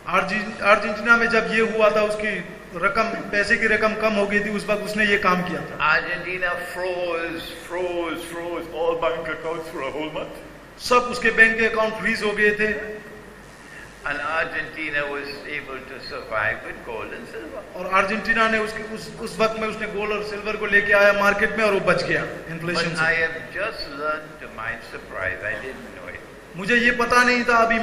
Argentina में जब ये हुआ था, उसकी रकम, पैसे की रकम कम हो गई थी, उस वक्त उसने ये काम किया था। Argentina froze all bank accounts for a whole month. सब उसके बैंक के अकाउंट फ्रीज हो गए थे। And Argentina was able to survive with gold and silver. और अर्जेंटीना ने उस वक्त में उसने गोल्ड और सिल्वर को लेके आया मार्केट में और वो बच गया इन्फ्लेशन But से। I have just learned to my surprise, I didn't know it, मुझे ये पता नहीं था, अभी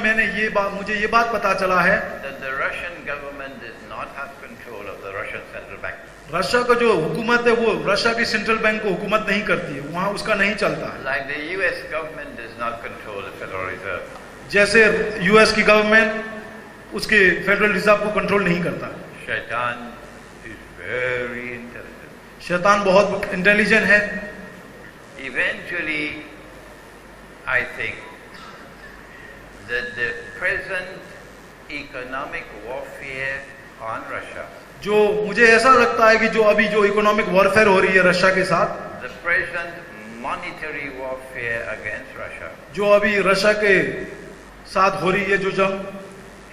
मुझे ये बात पता चला है that the Russian government does not have control of the Russian central bank. Russia का जो हुकूमत है वो रशिया की सेंट्रल बैंक को हुकूमत नहीं करती है, वहाँ उसका नहीं चलता है। Like the US government does not control the Federal Reserve. जैसे यूएस की गवर्नमेंट उसके फेडरल रिजर्व को कंट्रोल नहीं करता। Shaitan is very intelligent. शैतान बहुत इंटेलिजेंट है। Eventually, I think that the present economic warfare on Russia, जो मुझे ऐसा लगता है कि जो अभी जो इकोनॉमिक वॉरफेयर हो रही है रशिया के साथ, the present monetary warfare against Russia, जो अभी रशिया के साथ हो रही है जो जंग,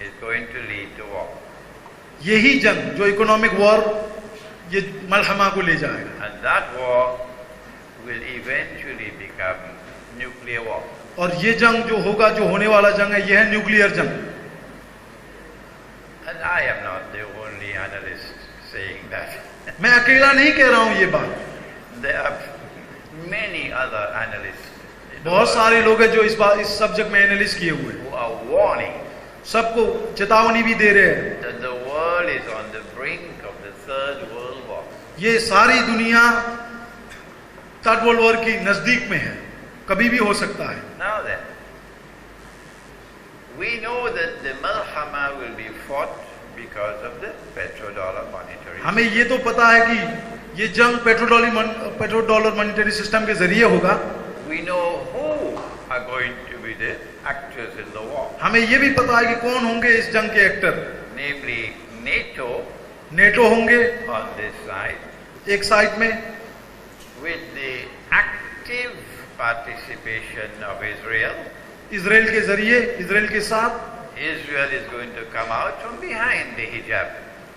is going to lead to war. यही जंग जो इकोनॉमिक वॉर ये मलहमा को ले जाएगा And that war will eventually become nuclear war. और ये जंग जो होगा, जो होने वाला जंग है, ये है न्यूक्लियर जंग। And I am not the only analyst saying that. मैं अकेला नहीं कह रहा हूं ये बात, There are many other analysts in the बहुत world सारे लोग हैं जो इस सब्जेक्ट में एनालिस्ट किए हुए हैं, who are warning सबको चेतावनी भी दे रहे हैं that the world is on the brink of the Third World War. ये सारी दुनिया थर्ड वर्ल्ड वॉर की नजदीक में है, कभी भी हो सकता है। Now then, we know that the Malhama will be fought because of the petrodollar monetary. हमें ये तो पता है कि ये जंग पेट्रोडॉलर मॉनेटरी सिस्टम के जरिए होगा। We know who are going to be the actors in the war. हमें ये भी पता है कि कौन होंगे इस जंग के एक्टर, Namely, NATO नेटो होंगे on this side, एक साइड में, with the active participation of Israel. Israel के जरिए, इजराइल के साथ। Israel is going to come out from behind the hijab,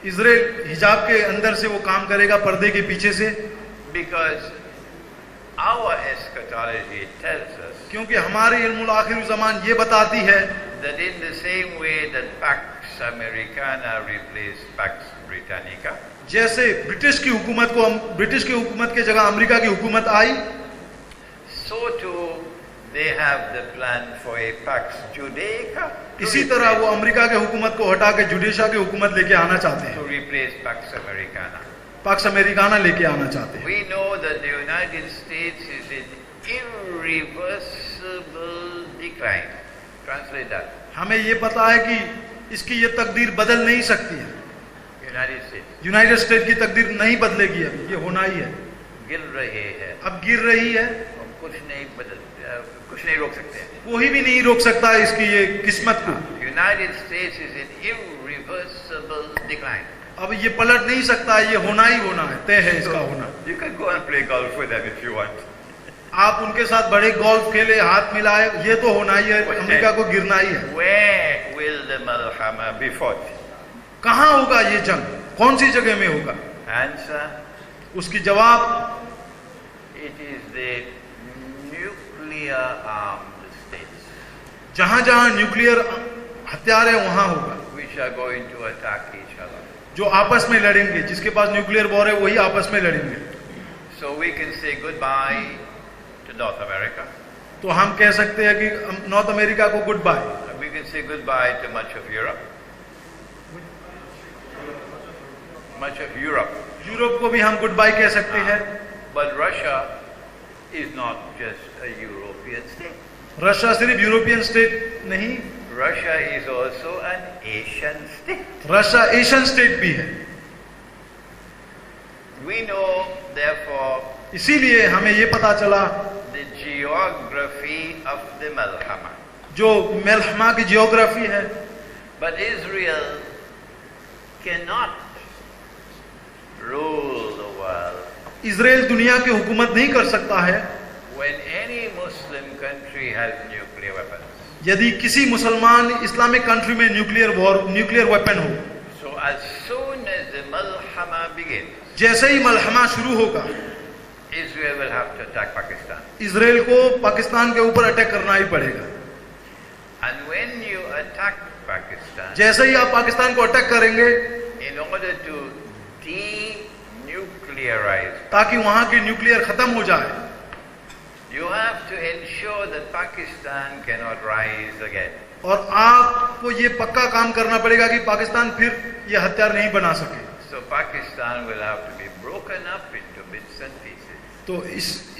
Israel हिजाब के अंदर से वो काम करेगा, पर्दे के पीछे से, because our eschatology tells us क्योंकि हमारी इल्मुल आखिर ज़मान ये बताती है that in the same way that Pax Americana replaced Pax Britannica, जैसे ब्रिटिश की हुकूमत के जगह अमेरिका की हुकूमत आई, so too they have the plan for a Pax Judaica इसी तरह वो अमेरिका के हुकूमत को हटा के जुडिशा की हुकूमत लेके आना चाहते हैं, to replace Pax Americana. Pax Americana लेके आना चाहते हैं। We know that the United States is in irreversible decline. Translate that. हमें ये पता है कि इसकी ये तकदीर बदल नहीं सकती है। United States यूनाइटेड स्टेट की तकदीर नहीं बदलेगी, अब ये होना ही है, गिर रहे हैं, अब गिर रही है, और कुछ नहीं रोक सकते हैं। कोई भी नहीं रोक सकता है इसकी ये किस्मत को। United States is in irreversible decline. अब ये पलट नहीं सकता है, ये होना ही होना है, तय है इसका होना। You can go and play golf with them if you want. आप उनके साथ बड़े गोल्फ खेले, हाथ मिलाए, ये तो होना ही है, अमेरिका को गिरना ही है। Where will the Malhama be fought? कहाँ होगा ये जंग, कौन सी जगह में होगा? Answer: उसकी जवाब, it is the nuclear armed states जहां जहां न्यूक्लियर हथियार है वहां होगा, which are going to attack each other. जो आपस में लड़ेंगे, जिसके पास न्यूक्लियर वॉर है वही आपस में लड़ेंगे। So we can say goodbye to North America. तो हम कह सकते हैं कि नॉर्थ अमेरिका को goodbye, We can say goodbye to much of Europe. Much of Europe. Europe को भी हम गुड बाय कह सकते हैं। But Russia is not just a European state. Russia सिर्फ यूरोपियन स्टेट नहीं, Russia is also an Asian state. Russia Asian state भी है। We know, therefore, इसीलिए हमें ये पता चला the geography of the Malhama. जो मलहमा की जियोग्राफी है। But Israel cannot rule the world Israel दुनिया की हुकूमत नहीं कर सकता है when any Muslim country has nuclear weapons. यदि किसी मुसलमान इस्लामिक कंट्री में न्यूक्लियर वेपन हो। So as soon as the Malhama begins, जैसे ही मलहमा शुरू होगा, Israel will have to attack Pakistan. Israel को पाकिस्तान के ऊपर अटैक करना ही पड़ेगा। And when you attack Pakistan, जैसे ही आप पाकिस्तान को अटैक करेंगे, in order to denuclearize, ताकि वहां की न्यूक्लियर खत्म हो जाए, you have to ensure that Pakistan cannot rise again. और आपको ये पक्का काम करना पड़ेगा कि पाकिस्तान फिर ये हथियार नहीं बना सके। So Pakistan will have to be broken up into bits and pieces. तो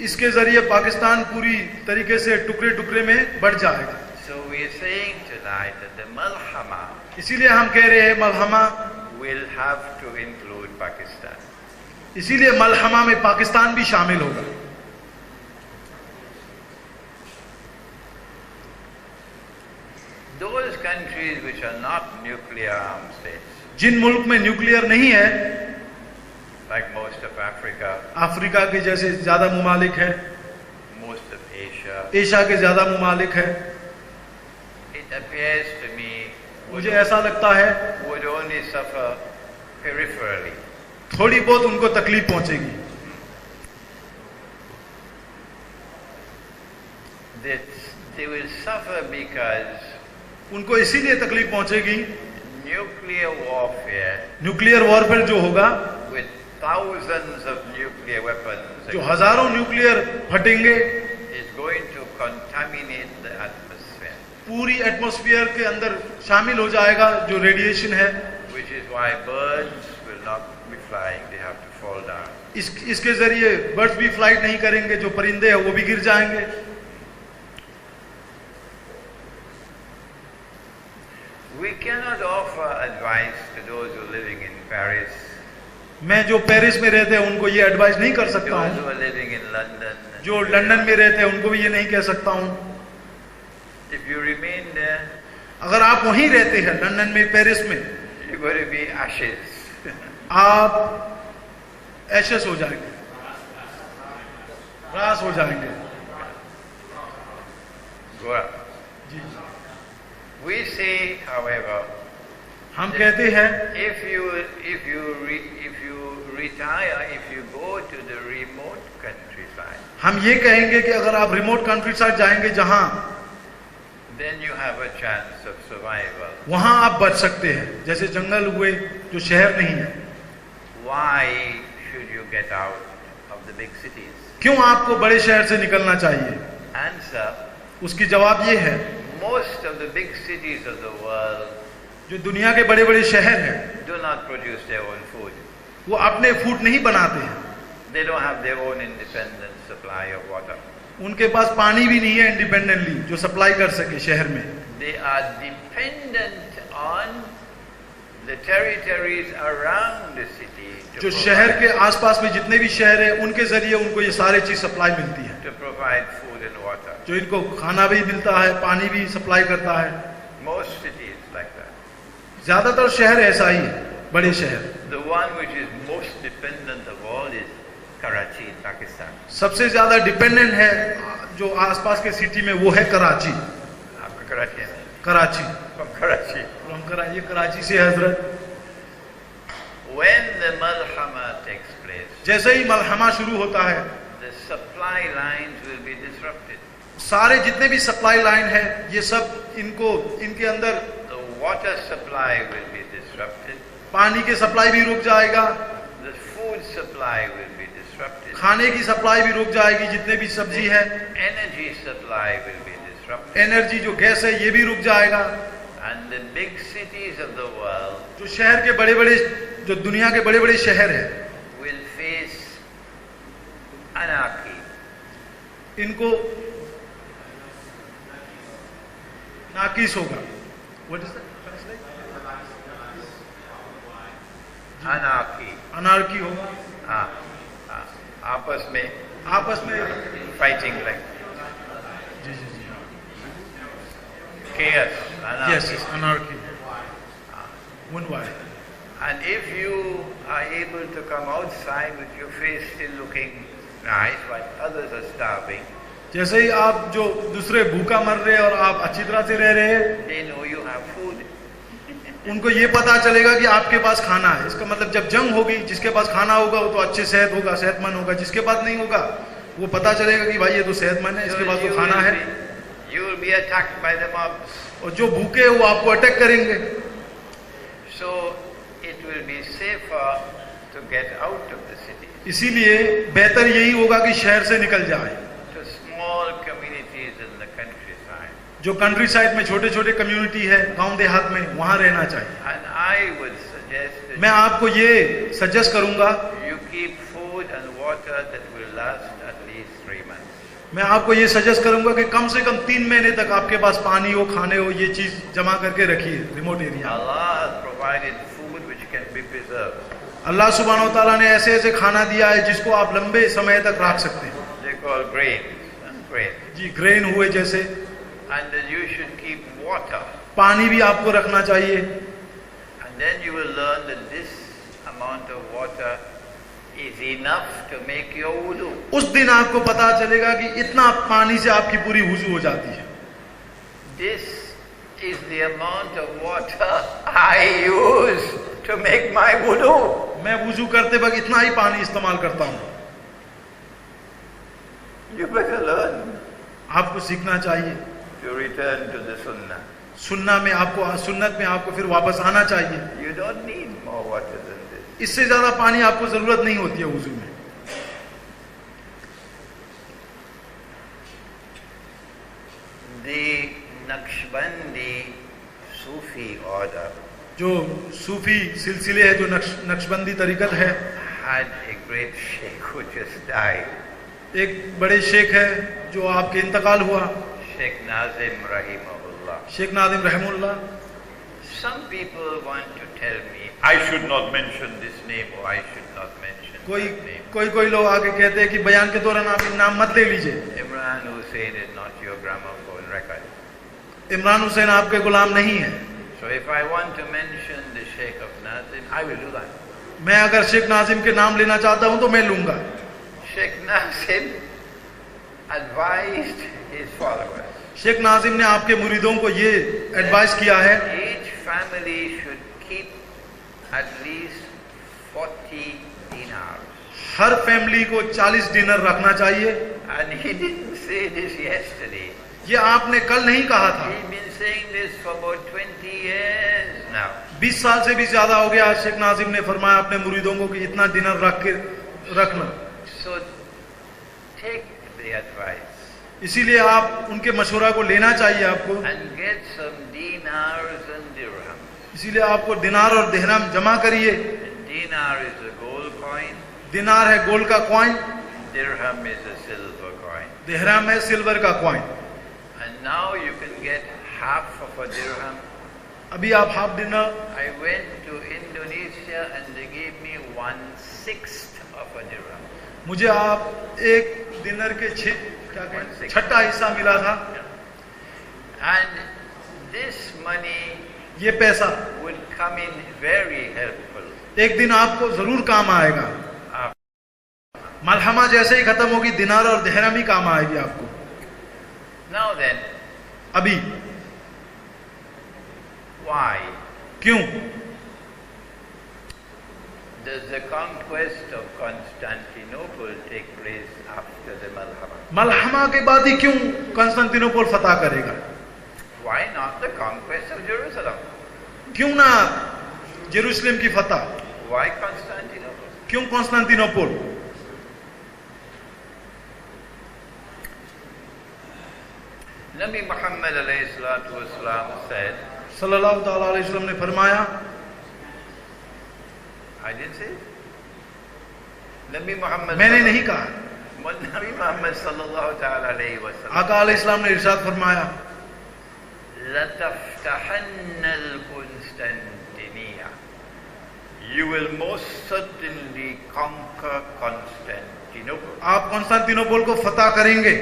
इसके जरिए पाकिस्तान पूरी तरीके से टुकड़े टुकड़े में बढ़ जाएगा। So we are saying tonight that the Malhama इसीलिए हम कह रहे हैं मलहमा, will have to include Pakistan. इसीलिए मलहमा में पाकिस्तान भी शामिल होगा। Those countries which are not nuclear armed states, जिन मुल्क में न्यूक्लियर नहीं है, like most of Africa, Africa के जैसे ज्यादा मुमालिक है, most of Asia, एशिया के ज्यादा मुमालिक है, it appears to me मुझे ऐसा लगता है would only suffer peripherally. थोड़ी बहुत उनको तकलीफ पहुंचेगी। That they will suffer because उनको इसीलिए तकलीफ पहुंचेगी, nuclear warfare न्यूक्लियर वॉरफेयर जो होगा, with thousands of nuclear weapons जो हजारों न्यूक्लियर फटेंगे, is going to contaminate the atmosphere, पूरी एटमॉस्फेयर के अंदर शामिल हो जाएगा जो रेडिएशन है। which is why birds will not be flying, they have to fall down. इसके जरिए बर्ड्स भी फ्लाइट नहीं करेंगे, जो परिंदे हैं वो भी गिर जाएंगे। We cannot offer advice to those who are living in Paris, मैं जो पेरिस में रहते हैं उनको ये एडवाइस नहीं कर सकता those हूँ, who are living in London. जो लंदन में रहते हैं उनको भी ये नहीं कह सकता हूँ। If you remain there, अगर आप वहीं रहते हैं लंदन में, पेरिस में, you're going to be ashes. आप एशेस हो जाएंगे, रास हो जाएंगे। Go up. We say, however, हम कहते हैं if you retire, if you go to the remote countryside, हम ये कहेंगे कि अगर आप रिमोट कंट्री साइड जाएंगे जहां, then you have a chance of survival. वहां आप बच सकते हैं, जैसे जंगल हुए जो शहर नहीं है। Why should you get out of the big cities? क्यों आपको बड़े शहर से निकलना चाहिए? Answer: उसकी जवाब ये है, most of the big cities of the world जो दुनिया के बड़े बड़े शहर हैं do not produce their own food. वो अपने फूड नहीं बनाते हैं, They don't have their own independent supply of water. उनके पास पानी भी नहीं है इंडिपेंडेंटली जो सप्लाई कर सके शहर में। They are dependent on the territories around the city जो शहर के आसपास में जितने भी शहर हैं उनके जरिए उनको ये सारे चीज सप्लाई मिलती है, to provide food and water. जो इनको खाना भी मिलता है, पानी भी सप्लाई करता है। Most cities like that. ज्यादातर शहर ऐसा ही है, बड़े शहर। The one which is most dependent of all is Karachi in Pakistan. सबसे ज्यादा डिपेंडेंट है जो आसपास के सिटी में वो है कराची। आपका कराची है? Karachi, From Karachi. ये कराची से हजरत। When the Malhama takes place, जैसे ही मलहमा शुरू होता है, the supply lines will be disrupted. सारे जितने भी सप्लाई लाइन है ये सब इनके अंदर The water supply will be disrupted. पानी के सप्लाई भी रुक जाएगा, The food supply will be disrupted. खाने की सप्लाई भी रुक जाएगी, जितने भी सब्जी है, Energy supply will be disrupted. Energy जो गैस है ये भी रुक जाएगा। And the big cities of the world जो शहर के बड़े बड़े, जो दुनिया के बड़े बड़े शहर है, will face anarchy. इनको नाकिस होगा। What is that? Anarchy. Anarchy होगा, हाँ, हाँ, आपस में fighting like ji ji ji, chaos, anarchy. Yes anarchy, one Y. And if you are able to come outside with your face still looking nice while others are starving, जैसे ही आप जो दूसरे भूखा मर रहे हैं और आप अच्छी तरह से रह रहे हैं, they know you have food. उनको ये पता चलेगा कि आपके पास खाना है। इसका मतलब जब जंग होगी, जिसके पास खाना होगा वो तो अच्छे सेहतमंद होगा, जिसके पास नहीं होगा वो पता चलेगा कि भाई ये तो सेहतमंद है, इसके पास तो खाना है। You will be attacked by the mobs. और जो भूखे हैं वो आपको अटैक करेंगे। So it will be safer to get out of the city. इसीलिए बेहतर यही होगा कि शहर से निकल जाए। To small communities in the countryside. जो कंट्री साइड में छोटे छोटे कम्युनिटी है गांव देहात में, वहां रहना चाहिए। And I would suggest that मैं आपको ये सजेस्ट करूंगा, you keep food and water that will last at least 3 months. मैं आपको ये सजेस्ट करूंगा कि कम से कम 3 महीने तक आपके पास पानी हो, खाने हो, ये चीज जमा करके रखिए remote area. Allah has provided food which can be preserved. अल्लाह सुब्हानो व तआला ने ऐसे ऐसे खाना दिया है जिसको आप लंबे समय तक रख सकते हैं। They call grains. जी, ग्रेन हुए जैसे। And then you should keep water. पानी भी आपको रखना चाहिए। And then you will learn that this amount of water is enough to make your wudu. उस दिन आपको पता चलेगा कि इतना पानी से आपकी पूरी वुजू हो जाती है। This is the amount of water I use to make my wudu. मैं वुजू करते वक्त इतना ही पानी इस्तेमाल करता हूँ। You better learn आपको सीखना चाहिए। to return to the sunnah. सुन्नत में आपको फिर वापस आना चाहिए। You don't need more water than this. इससे ज्यादा पानी आपको जरूरत नहीं होती है वुजू में। The Naqshbandi Sufi order जो सूफी सिलसिले है, जो नक्शबंदी तरीकत है, had a great sheikh who just died. एक बड़े शेख है जो आपके इंतकाल हुआ, Sheikh Nazim Rahimahullah. Sheikh Nadim रहमुल्लाह। Some people want to tell me I should not mention this name or I should not mention that name. कोई लोग आके कहते हैं कि बयान के दौरान आप नाम मत ले लीजिए। Imran Hussain is not your gramophone record. Imran Hussain आपके गुलाम नहीं है। So if I want to mention the Sheikh of Nazim, I will do that. मैं अगर शेख नाजिम के नाम लेना चाहता हूं तो मैं लूंगा। Sheikh Nazim advised his followers. Sheikh Nazim ने आपके मुरीदों को ये एडवाइस किया है, Each family should at least 40 dinars. Her family को 40 डिनर रखना चाहिए। And he didn't say this yesterday. ये आपने कल नहीं कहा था। He's been saying this for about 20 years now. 20 साल से भी ज्यादा हो गया। शेख नाजिम ने फरमाया अपने मुरीदों को कि इतना डिनर रखना। So take the advice. इसीलिए आप उनके मशवरा को लेना चाहिए आपको। And get some dinars and dirhams. इसीलिए आपको दिनार और दिहराम जमा करिए। Dinar is a gold coin. दिनार है गोल्ड का coin, Dirham is a silver coin. दिहराम है सिल्वर का coin. And now you can get half of a dirham. अभी आप half dinner. I went to Indonesia and they gave me 1/6 of a dirham. मुझे आप एक dinner के छठा हिस्सा मिला था। And this money ये पैसा would come in very helpful. एक दिन आपको जरूर काम आएगा। मलहमा जैसे ही खत्म होगी दिनार और दिहराम ही काम आएगी आपको। Now then, अभी why क्यों? does the conquest of Constantinople take place after the Malhama? मलहमा के बाद ही क्यों कंस्तांतिनोपल फतह करेगा? Why not the conquest of Jerusalem? क्यों ना जेरूसलम की फतह? Why Constantinople? क्यों कंस्तांतिनोपल? Nabi Muhammad alayhi salatu wasalam said, सल्लल्लाहु ताला अलैहि वसल्लम ने फरमाया, I didn't say it. Nabi Muhammad मैंने नहीं कहा। Nabi Muhammad sallallahu ta'ala alayhi wasallam, आका अलैहिस्सलाम ने इरशाद फरमाया, لَتَفْتَحَنَّ الْقُنْسْتَنْتِنِيَّةَ. You will most certainly conquer Constantinople. आप कंस्तांतिनोपल को फतह करेंगे।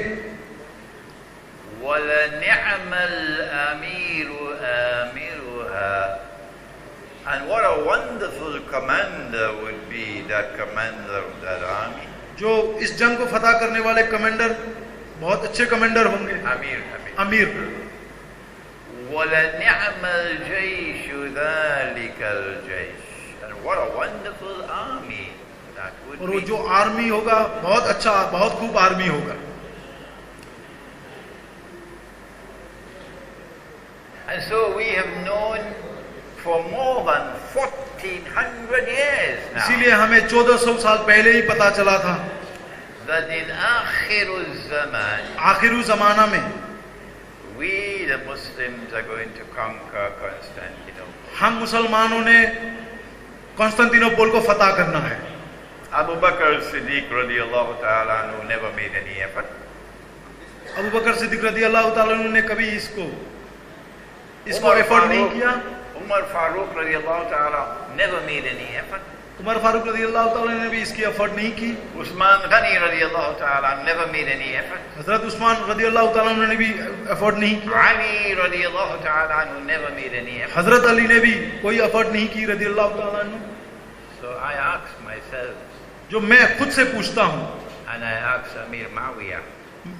وَلَنِعْمَ الْأَمِيرُ آمِرُهَا. And what a wonderful commander would be that commander of that army. जो इस जंग को फतह करने वाले कमांडर बहुत अच्छे कमांडर होंगे। अमीर। وَلَنِعْمَ الْجَيْشُ ذَلِكَ الْجَيْشُ. And what a wonderful army that would और वो be. जो आर्मी होगा बहुत अच्छा, बहुत खूब आर्मी होगा। And so we have known for more than 1400 years now इसीलिए हमें 1400 साल पहले ही पता चला था that in आखिर ज़मान आखिरी जमाना में we the Muslims are going to conquer Constantinople. हम मुसलमानों ने कंस्तांतिनोपल को फतह करना है। Abu Bakr as-Siddiq radiyallahu ta'ala anhu never made any effort. Abu बकर सिद्दीक रज़ियल्लाहु ताला अन्हु ने कभी इसको एफर्ट नहीं किया। Umar Farooq radiyallahu ta'ala never made any effort. Umar Farooq रज़ियल्लाहु ताला ने भी इसकी एफर्ट नहीं की। Usman Ghani radiyallahu ta'ala never made any effort. हजरत उस्मान रज़ियल्लाहु ताला ने भी एफर्ट नहीं किया। Ali radiyallahu ta'ala anhu never made any effort. हजरत अली ने भी कोई एफर्ट नहीं की रज़ियल्लाहु ताला अन्हु। So I asked myself, जो मैं खुद से पूछता हूँ, and I asked Amir Muawiyah,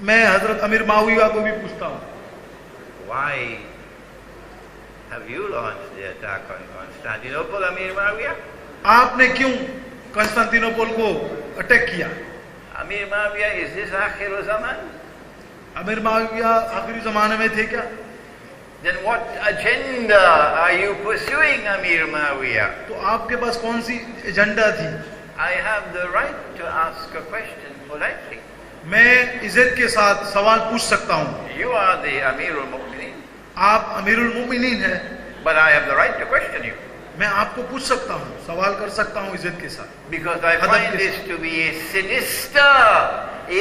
मैं हजरत अमीर माविया को भी पूछता हूँ, why have you launched the attack on Constantinople, Amir Muawiyah? आपने क्यों कंस्तांतिनोपल को अटैक किया? Amir Muawiyah, is this Akhir Zaman? अमीर माविया आखिरी जमाने में थे क्या? Then what agenda are you pursuing, Amir Muawiyah? तो आपके पास कौन सी एजेंडा थी? I have the right to ask a question politely. मैं इज्जत के साथ सवाल पूछ सकता हूँ। You are the Amir al-Mu'mineen, आप अमीरुल मोमिनीन हैं, but I have the right to question you. मैं आपको पूछ सकता हूँ, सवाल कर सकता हूँ इज्जत के साथ। Because I find this to be a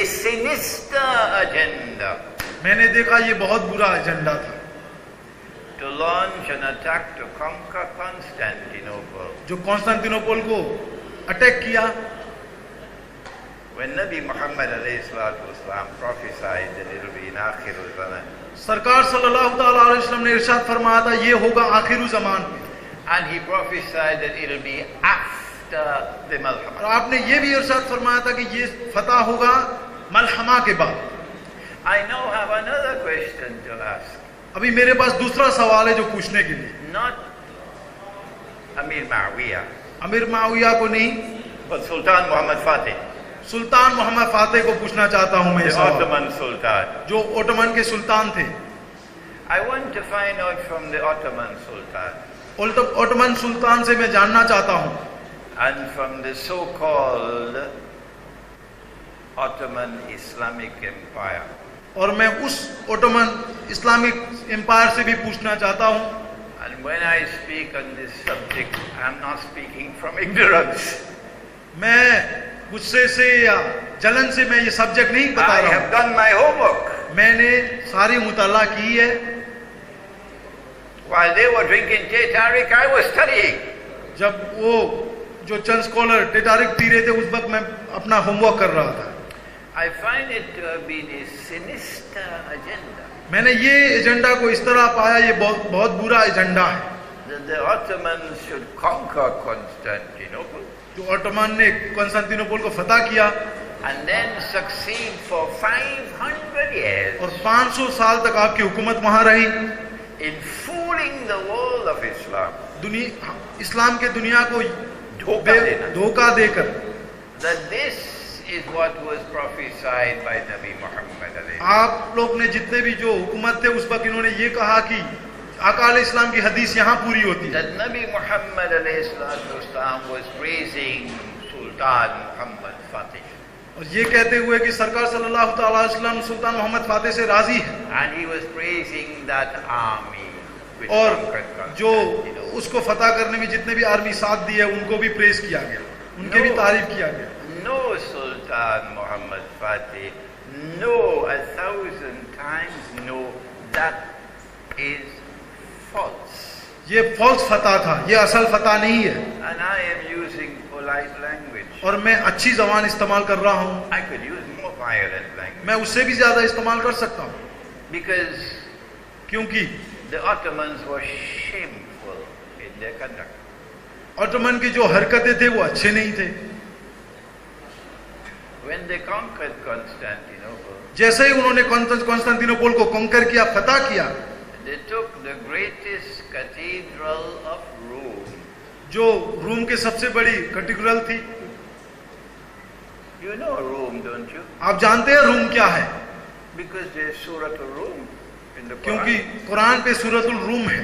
sinister agenda. मैंने देखा ये बहुत बुरा एजेंडा था, To launch an attack to conquer Constantinople. जो कंस्तांतिनोपल को अटैक किया। When Nabi Muhammad alayhi salatu wasalam prophesied that it will be in Akhir al-Zaman, सरकार सल्लल्लाहु ताला अलैहि वसल्लम ने इरशाद फरमाया था ये होगा आखिरी जमान में, and he prophesied that it will be after the और Malhama. आपने ये भी इरशाद फरमाया था कि ये फतह होगा मलहमा के बाद। I now have another question to ask. अभी मेरे पास दूसरा सवाल है जो पूछने के लिए। Not Amir Muawiyah, अमीर माविया को नहीं, but Sultan Muhammad Fatih, सुल्तान मोहम्मद फातेह को पूछना चाहता हूं मैं the ये सवाल, Ottoman Sultan. जो ओटोमन के सुल्तान थे। I want to find out from the Ottoman Sultan Ottoman सुल्तान से मैं जानना चाहता हूं and from the so-called Ottoman Islamic Empire. और मैं उस ओटोमन इस्लामिक एम्पायर से भी पूछना चाहता हूं। And when I speak on this subject, I'm not speaking from ignorance. मैं गुस्से से या जलन से मैं ये सब्जेक्ट नहीं बता I रहा have हूं। done my homework. मैंने सारी मुताला की है। While they were drinking Teh Tarik, I was studying. जब वो जो चंद स्कॉलर टेटारिक पी रहे थे उस वक्त मैं अपना होमवर्क कर रहा था। I find it to have been a sinister agenda. मैंने ये एजेंडा को इस तरह पाया, ये बहुत बुरा एजेंडा है। That the Ottomans should conquer Constantinople जो ओटोमन ने कॉन्स्टेंटिनोपल को फतह किया and then succeed for 500 years और 500 साल तक आपकी हुकूमत वहां रही, in fooling the world of Islam. इस्लाम के दुनिया को धोखा देना। धोखा देकर। That this is what was prophesied by Nabi Muhammad alayhi. आप लोग ने जितने भी जो हुकूमत थे उस वक्त इन्होंने ये कहा कि अकाल इस्लाम की हदीस यहाँ पूरी होती है। That Nabi Muhammad alayhi salatu wasalam was praising Sultan Muhammad Fatih. और ये कहते हुए कि सरकार सल्लल्लाहु अलैहि वसल्लम सुल्तान मोहम्मद फातेह से राजी है, And he was praising that army which और conquered जो Constantinople. उसको फतह करने में जितने भी आर्मी साथ दी है उनको भी प्रेस किया गया, उनके भी तारीफ किया गया। No Sultan Muhammad Fatih, no, 1,000 times no, that is false. ये फॉल्स फतह था, ये असल फतह नहीं है। And I am using polite language. और मैं अच्छी जबान इस्तेमाल कर रहा हूँ, I could use more violent language. मैं उससे भी ज्यादा इस्तेमाल कर सकता हूँ, Because क्योंकि the Ottomans were shameful in their conduct. Ottoman की जो हरकतें थे वो अच्छे नहीं थे। When they conquered Constantinople, जैसे ही उन्होंने कॉन्स्टेंटिनोपल को कॉन्कर किया, फतह किया, they took the greatest cathedral of Rome. जो रूम के सबसे बड़ी कैथेड्रल थी। You know Rome, don't you? आप जानते हैं रूम क्या है? Because there's Surah Rum in the क्योंकि Quran. कुरान पे सूरतुल रूम है।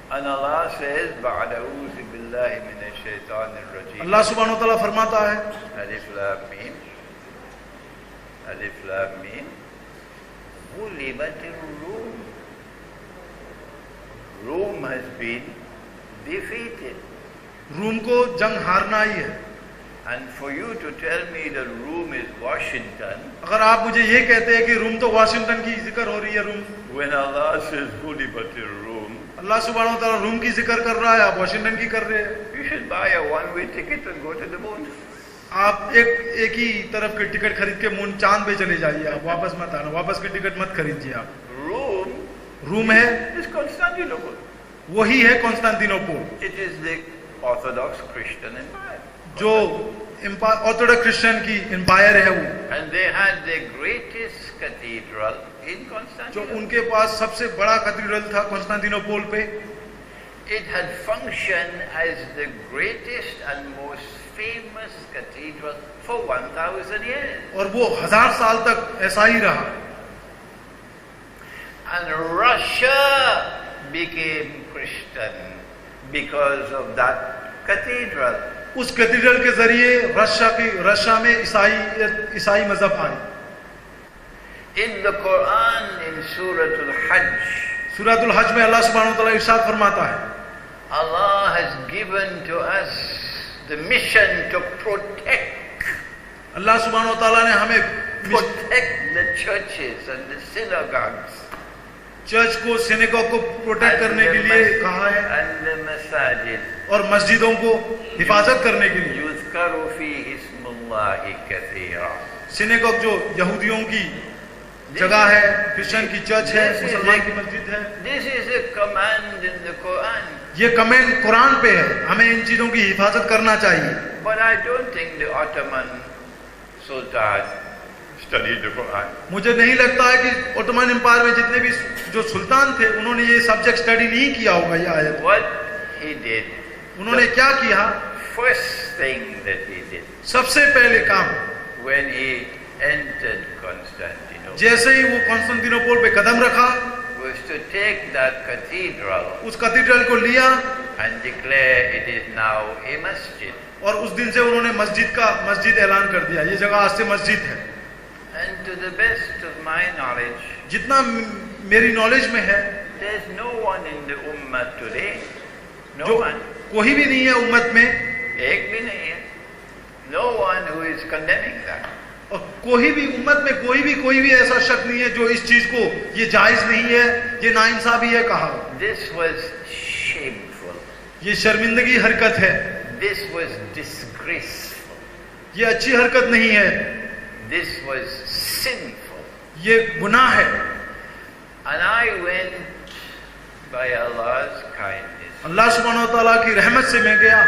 And Allah says, بَعْدَ أَعُوذُ بِاللَّهِ مِنَ الشَّيْطَانِ الرَّجِيمِ. अल्लाह सुब्हानो व तआला फरमाता है, Alif Lam Mim. Alif Lam Mim. غُلِبَتِ الرُّومُ. Rome has been defeated. Room को जंग हारना ही है। And for you to tell me that Rome is Washington, अगर आप मुझे ये कहते हैं कि रूम तो वाशिंगटन की जिक्र हो रही है, रूम, when Allah says غُلِبَتِ الرُّومُ, अल्लाह सुब्हानो व तआला रूम की जिक्र कर रहा है, आप वाशिंगटन की कर रहे हैं। you should buy a one-way ticket and go to the moon. आप एक ही तरफ की टिकट खरीद के मून चांद पे चले जाइए, आप वापस मत आना, वापस की टिकट मत खरीदिए आप। Rome रूम है, is Constantinople. वही है Constantinople, It is the Orthodox Christian Empire. जो ऑर्थोडॉक्स क्रिश्चियन की एम्पायर है वो, And they had the greatest cathedral in जो Constantinople. उनके पास सबसे बड़ा कैथेड्रल था कॉन्स्टेंटिनोपल पे। It had functioned as the greatest and most famous cathedral for 1,000 years. और वो 1000 साल तक ऐसा ही रहा। And Russia became Christian because of that cathedral. उस कैथेड्रल के जरिए रशिया में ईसाई मजहब आई। In the Quran, in Surah Al-Hajj, सूरतुल हज में अल्लाह सुब्हानो व तआला इरशाद फरमाता है, Allah has given to us the mission to protect अल्लाह सुब्हानो व तआला ने हमें the churches and the synagogues church को, सिनेगॉग को प्रोटेक्ट करने के लिए कहा है, and the masajid. और मस्जिदों को हिफाजत करने के लिए। يذكر فيه اسم الله كثيرا. सिनेगॉग जो यहूदियों की जगह है, क्रिश्चियन की चर्च है, मुसलमान की मस्जिद है। This is a command in the Quran. ये कमेंट कुरान पे है, हमें इन चीजों की हिफाजत करना चाहिए। But I don't think the Ottoman Sultan studied the Quran. मुझे नहीं लगता है कि ओटोमन एम्पायर में जितने भी जो सुल्तान थे उन्होंने ये सब्जेक्ट स्टडी नहीं किया होगा ये आयत। What he did, उन्होंने क्या किया? First thing that he did सबसे पहले काम, when he entered Constantinople जैसे ही वो कॉन्स्टेंटिनोपल पे कदम रखा, was to take that cathedral उस कैथेड्रल को लिया and declare it is now a masjid. और उस दिन से उन्होंने मस्जिद ऐलान कर दिया, ये जगह आज से मस्जिद है। And to the best of my knowledge, जितना मेरी नॉलेज में है, there's no one in the ummah today, no जो one, कोई भी नहीं है उम्मत में, एक भी नहीं है, no one who is condemning that. और कोई भी उम्मत में कोई भी ऐसा शख्स नहीं है जो इस चीज को ये जायज नहीं है, ये नाइंसाफी है कहा। This was shameful. ये शर्मिंदगी हरकत है, This was disgraceful. ये अच्छी हरकत नहीं है, This was sinful. ये गुनाह है। And I went by Allah's kindness अल्लाह सुब्हानहू व तआला की रहमत से मैं गया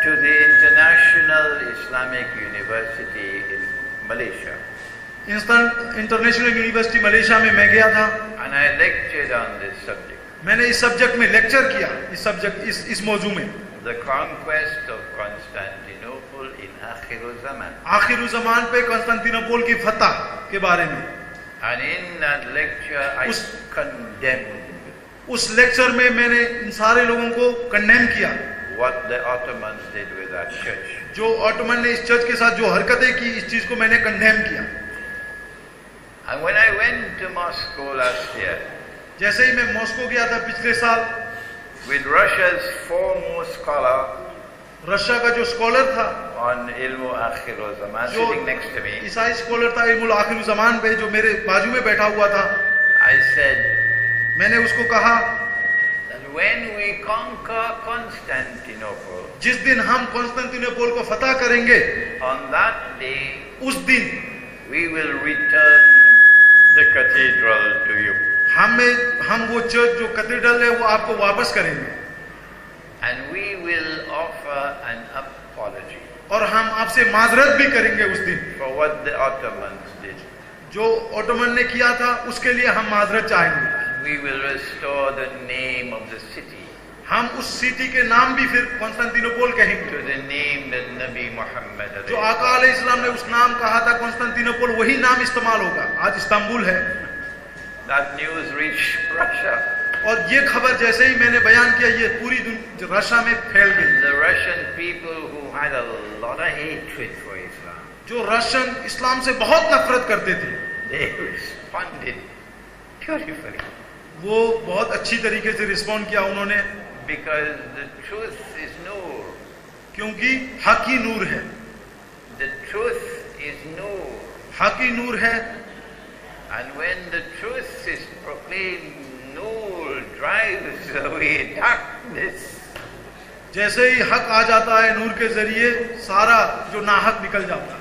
to the International Islamic University in Malaysia. International university Malaysia में मैं गया था, And I lectured on this subject. मैंने इस सब्जेक्ट में लेक्चर किया, इस मौजू में, The conquest of Constantinople in Akhir Zaman. आखिर ज़मान पे कॉन्स्टेंटिनोपल की फतह के बारे में। And in that lecture I condemned उस लेक्चर में मैंने इन सारे लोगों को कंडेम किया, what the Ottomans did with that church. जो ऑटोमन ने इस चर्च के साथ जो हरकतें की, इस चीज को मैंने कंडेम किया। And when I went to Moscow last year, जैसे ही मैं मॉस्को गया था पिछले साल, with Russia's foremost scholar Russia का जो स्कॉलर था, on Ilmu Akhir Zaman, जो sitting next to me, ईसाई स्कॉलर था इल्मुल आखिर ज़मान पे, जो मेरे बाजू में बैठा हुआ था, I said मैंने उसको कहा that when we conquer Constantinople, जिस दिन हम कॉन्स्टेंटिनोपल को फतह करेंगे, on that day उस दिन we will return the cathedral to you. हम वो चर्च जो कैथेड्रल है वो आपको वापस करेंगे, And we will offer an apology और हम आपसे माजरत भी करेंगे उस दिन, for what the Ottomans did. जो ऑटोमन ने किया था उसके लिए हम माजरत चाहेंगे। We will restore the name of the city हम उस सिटी के नाम भी फिर कॉन्स्टेंटिनोपल कहेंगे, to the name that Nabi Muhammad जो आका अलैहिस्सलाम ने उस नाम कहा था कॉन्स्टेंटिनोपल, वही नाम इस्तेमाल होगा। आज इस्तांबुल है। That news reached Russia. और ये खबर जैसे ही मैंने बयान किया, ये पूरी रशिया में फैल गई। The Russian people who had a lot of hatred for Islam, जो रशियन इस्लाम से बहुत नफरत करते थे, they responded beautifully. वो बहुत अच्छी तरीके से रिस्पॉन्ड किया उन्होंने, Because the truth is nur. क्योंकि हक ही नूर है, The truth is nur. हक ही नूर है। And when the truth is proclaimed, nur drives away darkness. जैसे ही हक आ जाता है नूर के जरिए, सारा जो नाहक निकल जाता है।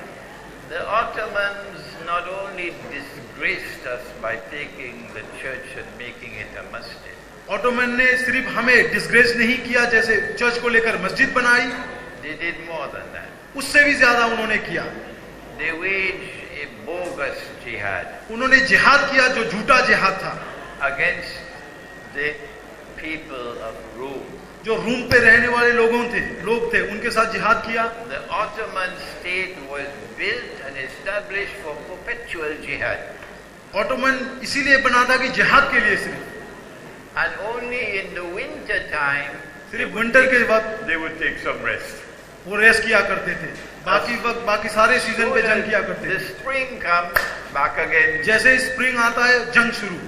The Ottomans not only disgraced us by taking the church and making it a masjid. Ottoman ने सिर्फ हमें डिसग्रेस नहीं किया, जैसे चर्च को लेकर मस्जिद बनाई, They did more than that. उससे भी ज्यादा उन्होंने किया। They waged a bogus jihad उन्होंने जिहाद किया जो झूठा जिहाद था, against the people of Rome. जो रूम पे रहने वाले लोग थे, उनके साथ जिहाद किया। The Ottoman state was built and established for perpetual jihad. Ottoman इसीलिए बना था कि जिहाद के लिए सिर्फ, And only in the winter time सिर्फ विंटर के वक्त they would take some rest. वो रेस्ट किया करते थे, बाकी वक्त बाकी सारे सीजन पे जंग किया करते The थे। spring comes back again. जैसे स्प्रिंग आता है जंग शुरू।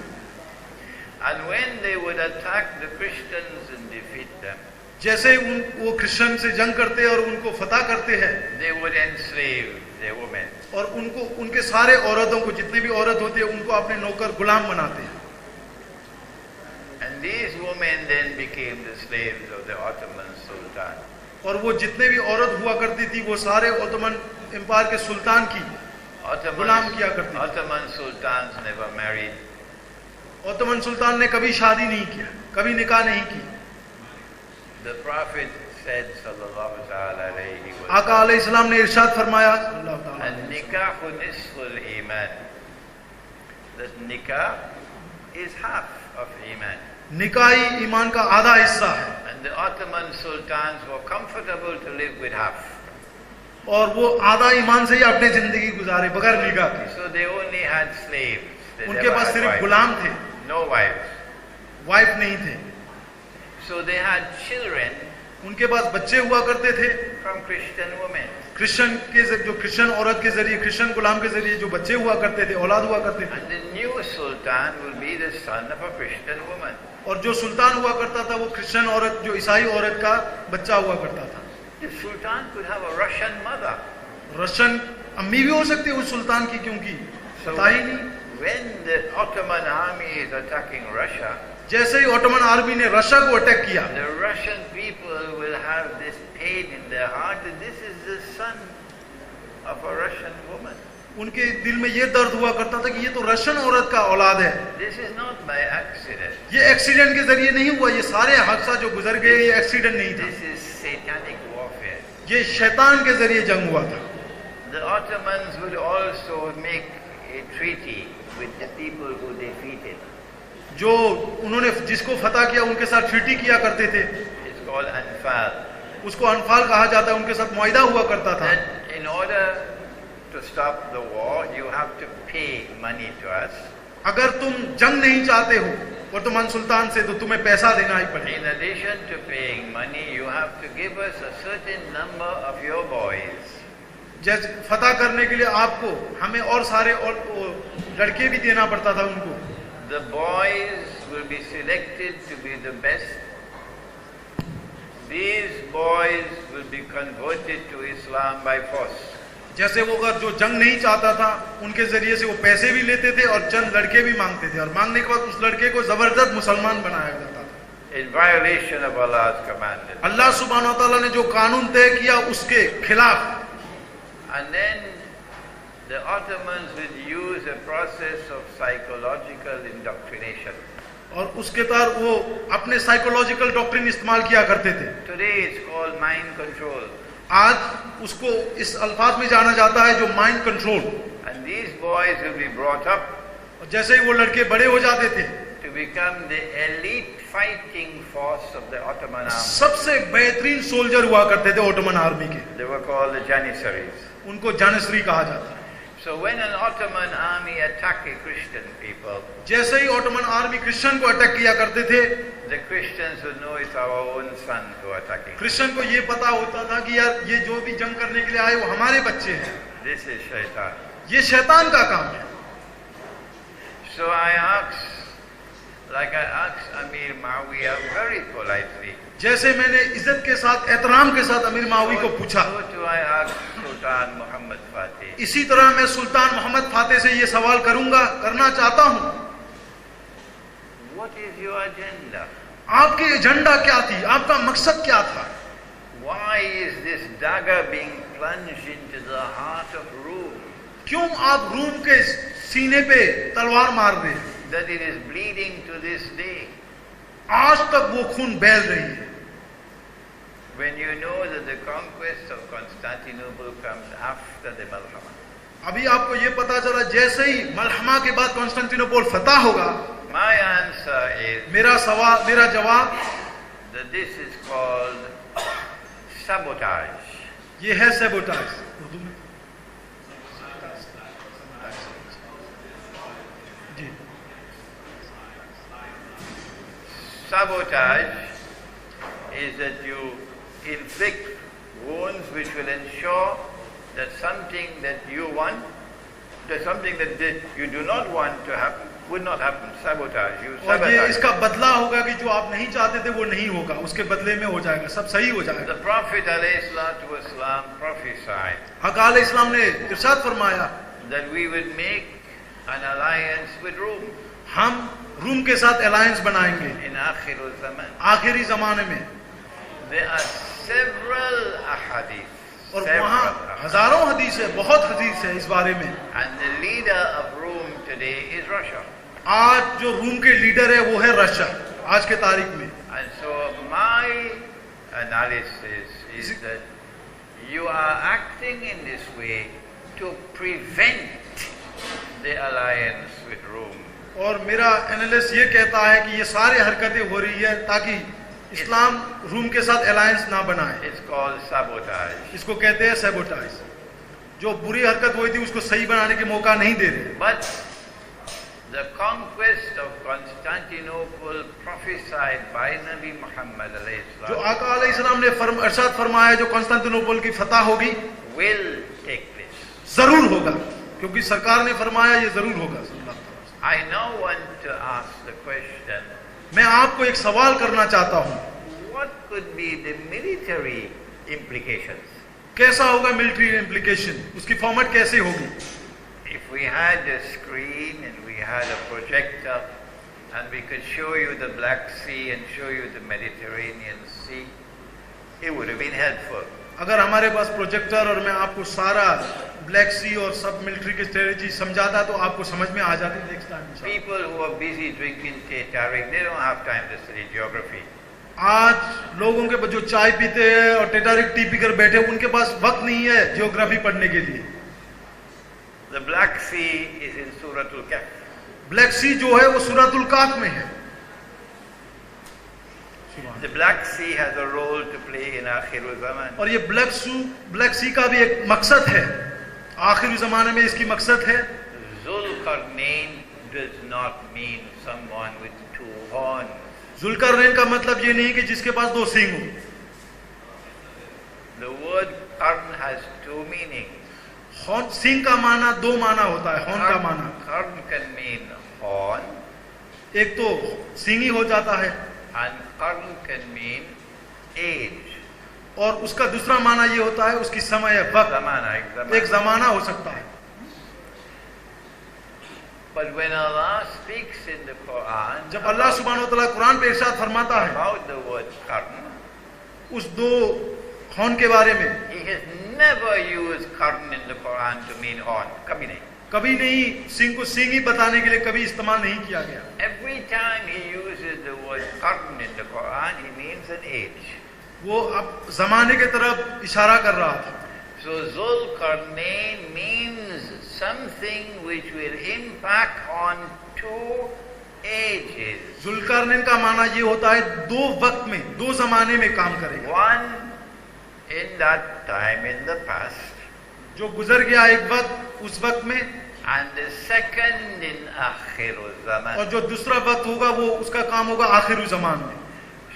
And when they would attack the Christians and defeat them, जैसे वो क्रिश्चियन से जंग करते हैं और उनको फतह करते हैं, they would enslave their women. और उनको उनके सारे औरतों को, जितने भी औरत होते हैं, उनको अपने नौकर गुलाम बनाते हैं। And these women then became the slaves of the Ottoman Sultan. और वो जितने भी औरत हुआ करती थी, वो सारे ओटोमन एम्पायर के सुल्तान की गुलाम किया करती थी। Ottoman sultans never married. Ottoman सुल्तान ने कभी शादी नहीं किया, कभी निकाह नहीं की। The Prophet said, sallallahu alayhi wa आका अलैहिस्सलाम ने इरशाद फरमाया, An-nikahu nisful iman. That nikah is half of iman. निकाह ही ईमान का आधा हिस्सा है। And And the Ottoman sultans were comfortable to live with half. और वो आधा ईमान से ही अपनी जिंदगी गुजारे बगैर निगाह के। So they only had slaves. They उनके never पास had सिर्फ wives. गुलाम थे, No wives. वाइफ नहीं थे। So they had children उनके पास बच्चे हुआ करते थे from Christian women. क्रिश्चियन के जो क्रिश्चियन औरत के जरिए, क्रिश्चियन गुलाम के जरिए जो बच्चे हुआ करते थे, औलाद हुआ करते थे। And the new sultan will be the son of a Christian woman. और जो सुल्तान हुआ करता था वो क्रिश्चियन औरत, जो ईसाई औरत का बच्चा हुआ करता था। The sultan could have a Russian mother. Russian अम्मी भी हो सकती है उस सुल्तान की, क्योंकि So पता ही नहीं। when the Ottoman army is attacking Russia, जैसे ही ऑटोमन आर्मी ने रशिया को अटैक किया, the Russian people will have this pain in their heart that this is the son of a Russian woman. उनके दिल में ये दर्द हुआ करता था कि ये तो रशियन औरत का औलाद है। This is not by accident. ये एक्सीडेंट के जरिए नहीं हुआ, ये सारे हादसा जो गुजर गए ये एक्सीडेंट नहीं था, This is satanic warfare. ये शैतान के जरिए जंग हुआ था। The Ottomans would also make a treaty with the people who defeated. जो उन्होंने जिसको फतह किया उनके साथ ट्रीटी किया करते थे, It's called Anfal. उसको अनफाल कहा जाता है, उनके साथ मुआहिदा हुआ करता था। That in order to stop the war, you have to pay money to us. अगर तुम जंग नहीं चाहते हो वर्तमान सुल्तान से तो तुम्हें पैसा देना ही पड़ेगा। In addition to paying money, you have to give us a certain number of your boys. जैसे फतह करने के लिए आपको हमें और सारे और लड़के भी देना पड़ता था उनको। The boys will be selected to be the best. These boys will be converted to Islam by force. जैसे वो अगर जो जंग नहीं चाहता था उनके जरिए से वो पैसे भी लेते थे और चंद लड़के भी मांगते थे, और मांगने के बाद उस लड़के को जबरदस्त मुसलमान बनाया जाता था। In violation of Allah's commandment. अल्लाह सुब्हानहू व तआला ने जो कानून तय किया उसके खिलाफ। And then the Ottomans would use a process of psychological indoctrination. और उसके तहत वो अपने साइकोलॉजिकल डॉक्ट्रिन इस्तेमाल किया करते थे। Today it's called mind control. आज उसको इस अल्फाज में जाना जाता है जो mind control. And these boys will be brought up और जैसे ही वो लड़के बड़े हो जाते थे to become the elite fighting force of the Ottoman army. सबसे बेहतरीन सोल्जर हुआ करते थे ऑटोमन आर्मी के, They were called the Janissaries. उनको जानिसरी कहा जाता है। So when an Ottoman army attacked Christian people, जैसे ही ऑटोमन आर्मी क्रिश्चियन को अटैक किया करते थे, the Christians would know it's our own son who are attacking. Christian को ये पता होता था कि यार ये जो भी जंग करने के लिए आए वो हमारे बच्चे हैं, This is shaitan. ये शैतान का काम है। So I asked, like I asked Amir Muawiyah very politely. जैसे मैंने इज्जत के साथ, एहतराम के साथ अमीर मावी को पूछा, So too I asked Sultan Muhammad Fateh. इसी तरह मैं सुल्तान मोहम्मद फातेह से ये सवाल करना चाहता हूँ, What is your agenda? आपकी एजेंडा क्या थी, आपका मकसद क्या था? Why is this dagger being plunged into the heart of Rome? क्यों आप रूम के सीने पे तलवार मार रहे हैं? That it is bleeding to this day. आज तक वो खून बह रही है। When you know that the conquest of Constantinople comes after the Malhama. अभी आपको ये पता चला जैसे ही मलहमा के बाद कॉन्स्टेंटिनोपल फतह होगा। My answer is मेरा जवाब that this is called sabotage. ये है सैबोटाज। उर्दू में जी, Sabotage is that you inflict wounds which will ensure that something that you want, that something that you do not want to happen, would not happen. Sabotage. You और ये sabotage. इसका बदला होगा कि जो आप नहीं चाहते थे वो नहीं होगा, उसके बदले में हो जाएगा, सब सही हो जाएगा। The Prophet ﷺ prophesied हक अलैहिस्सलाम ने इरशाद फरमाया that we would make an alliance with Rome हम रूम के साथ अलायंस बनाएंगे in Akhir al-Zaman. आखिरी जमाने में। There are several ahadith. और several वहाँ ahadith. हजारों हदीस है, बहुत हदीस है इस बारे में। And the leader of Rome today is Russia. आज जो रूम के लीडर है वो है रशिया आज के तारीख में। And so my analysis is that you are acting in this way to prevent the alliance with Rome. और मेरा एनालिस्ट ये कहता है कि ये सारे हरकतें हो रही है ताकि इस्लाम रूम के साथ अलायंस ना बनाए। It's called sabotage. इसको कहते हैं सैबोटाइज। जो बुरी हरकत हुई थी उसको सही बनाने के मौका नहीं दे रहे। But the conquest of Constantinople prophesied by Nabi Muhammad जो आका अलैहिस्सलाम ने इरशाद फरमाया जो कॉन्स्टेंटिनोपल की फतह होगी will take place. जरूर होगा, क्योंकि सरकार ने फरमाया ये जरूर होगा। I now want to ask the question, मैं आपको एक सवाल करना चाहता हूँ, what could be the military implications? कैसा होगा मिलिट्री इम्प्लीकेशन, उसकी फॉर्मेट कैसे होगी? If we had a screen and we had a projector and we could show you the Black Sea and show you the Mediterranean Sea, it would have been helpful. अगर हमारे पास projector और मैं आपको सारा black सी और सब military की strategy समझाता तो आपको समझ में आ जाती next time. People who are busy drinking tea, Tariq, they don't have time to study geography. आज लोगों के जो चाय पीते हैं और टेटारिक टी पीकर बैठे उनके पास वक्त नहीं है जियोग्राफी पढ़ने के लिए। The Black Sea is in Suratul Kahf. Black Sea जो है वो सूरतुल काफ में है। The Black Sea has a role to play in Akhirul Zaman. और ये ब्लैक सी का भी एक मकसद है, आखिरी जमाने में इसकी मकसद है। Zulqarnain does not mean someone with two horns. Zulqarnain का मतलब ये नहीं कि जिसके पास दो सींग हो। The word qarn has two meanings. Horn सींग का माना दो माना होता है। हॉर्न का माना Qarn can mean horn, एक तो सींग ही हो जाता है and qarn can mean age. और उसका दूसरा माना ये होता है उसकी समय वक्त, Zamana, एक जमाना हो सकता है। But when Allah speaks in the Quran जब अल्लाह सुब्हानहू व तआला कुरान पे इरशाद फरमाता है about the word qarn, उस दो हॉर्न के बारे में, He has never used qarn in the Quran to mean horn. Kabhi nahi. कभी नहीं सींग को सींग ही बताने के लिए कभी इस्तेमाल नहीं किया गया। Every time He uses the word qarn in the Quran, He means an age. वो अब जमाने के तरफ इशारा कर रहा था। So Zulqarnain means something which will impact on two ages. Zulqarnain का माना ये होता है दो वक्त में, दो जमाने में काम करेगा। One in that time in the past, जो गुजर गया एक वक्त उस वक्त में, and the second in Akhirul और Zaman. जो दूसरा वक्त होगा वो उसका काम होगा आखिरी जमान में।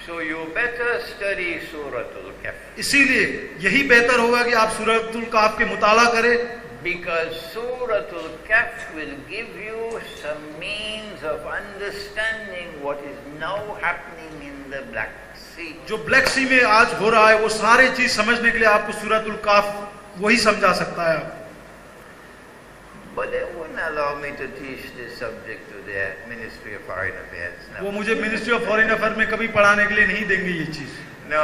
So you better study Suratul Kahf. इसीलिए यही बेहतर होगा कि आप सूरतुल काफ के मुताला करें, Because Suratul Kahf will give you some means of understanding what is now happening in the Black Sea. जो ब्लैक सी में आज हो रहा है वो सारे चीज समझने के लिए आपको सूरतुल काफ वही समझा सकता है। But they wouldn't allow me to teach this subject to the Ministry of Foreign Affairs. वो No, मुझे मिनिस्ट्री ऑफ फॉरेन अफेयर में कभी पढ़ाने के लिए नहीं देंगे ये चीज, no.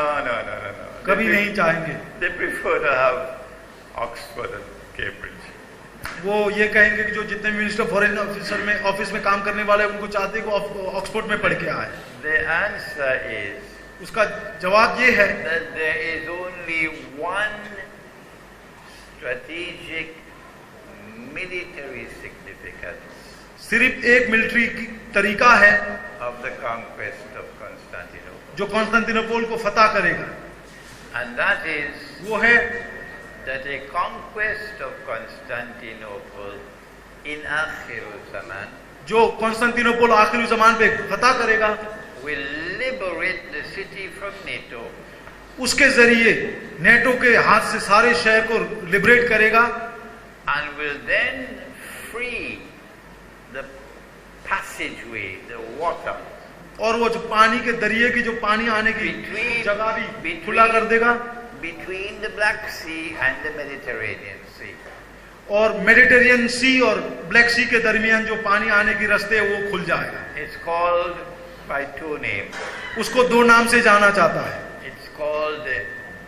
कभी नहीं चाहेंगे। They prefer to have Oxford and Cambridge. वो ये कहेंगे कि जो जितने मिनिस्टर फॉरेन ऑफिस में काम करने वाले हैं उनको चाहते हैं कि ऑक्सफोर्ड में पढ़ के आए। The answer is उसका जवाब ये है that there is only one strategic military significance सिर्फ एक मिलिट्री तरीका है of the conquest of Constantinople. जो कॉन्स्टेंटिनोपल को फतह करेगा, And that is वो है that a conquest of Constantinople in Akhirul Zaman जो कॉन्स्टेंटिनोपल आखिरी जमान पे फतह करेगा will liberate the city from NATO उसके जरिए नेटो के हाथ से सारे शहर को लिबरेट करेगा and will then free the passageway, the water और वो जो पानी के दरिए की जो पानी आने की Between- जगह भी between- खुला कर देगा between the Black Sea and the Mediterranean Sea. और मेडिटेरियन सी और ब्लैक सी के दरमियान जो पानी आने की रास्ते है वो खुल जाएगा। It's called by two names. उसको दो नाम से जाना चाहता है, It's called the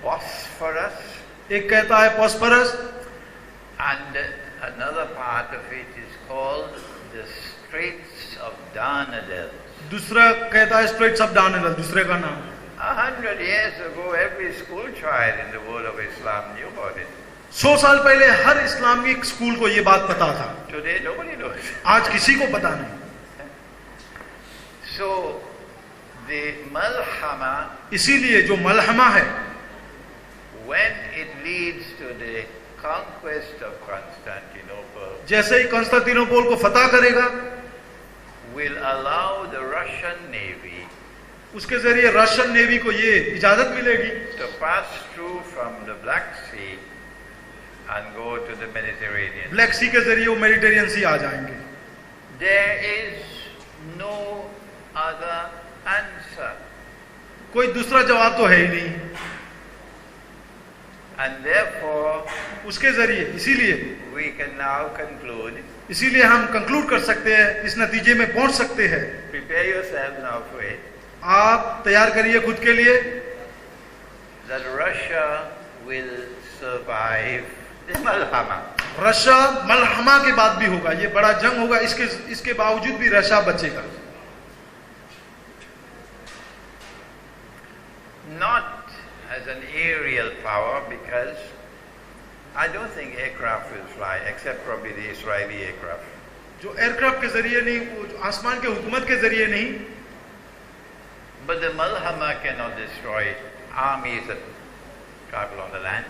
Bosphorus, एक कहता है पॉस्फरस and another part of it is called the Straits of Dardanelles. दूसरा कहता है स्ट्रेट्स ऑफ डार्डेनल, दूसरे का नाम। 100 years ago, every school child in the world of Islam knew about it. 100 साल पहले हर इस्लामिक स्कूल को ये बात पता था, Today, nobody knows. आज किसी को पता नहीं। So, The malhama, इसीलिए जो मलहमा है, when it leads to the conquest of Constantinople, जैसे ही कंस्तांतिनोपोल को फतह करेगा, will allow the Russian Navy उसके जरिए रशियन नेवी को ये इजाजत मिलेगी to pass through from the Black Sea and go to the Mediterranean. Black Sea के जरिए वो मेडिटेरियन सी आ जाएंगे। There is no other answer. कोई दूसरा जवाब तो है ही नहीं। And therefore, उसके जरिए इसीलिए we can now conclude, इसीलिए हम कंक्लूड कर सकते हैं, इस नतीजे में पहुंच सकते हैं। prepare yourselves now for it, आप तैयार करिए खुद के लिए, that Russia will survive the Malhama. Russia मलहमा के बाद भी होगा, ये बड़ा जंग होगा, इसके बावजूद भी रशिया बचेगा। Not as an aerial power, because I don't think aircraft will fly, except probably the Israeli aircraft. जो एयरक्राफ्ट के जरिए नहीं, वो जो आसमान के हुकूमत के जरिए नहीं, But the Malhama cannot destroy armies that travel on the land.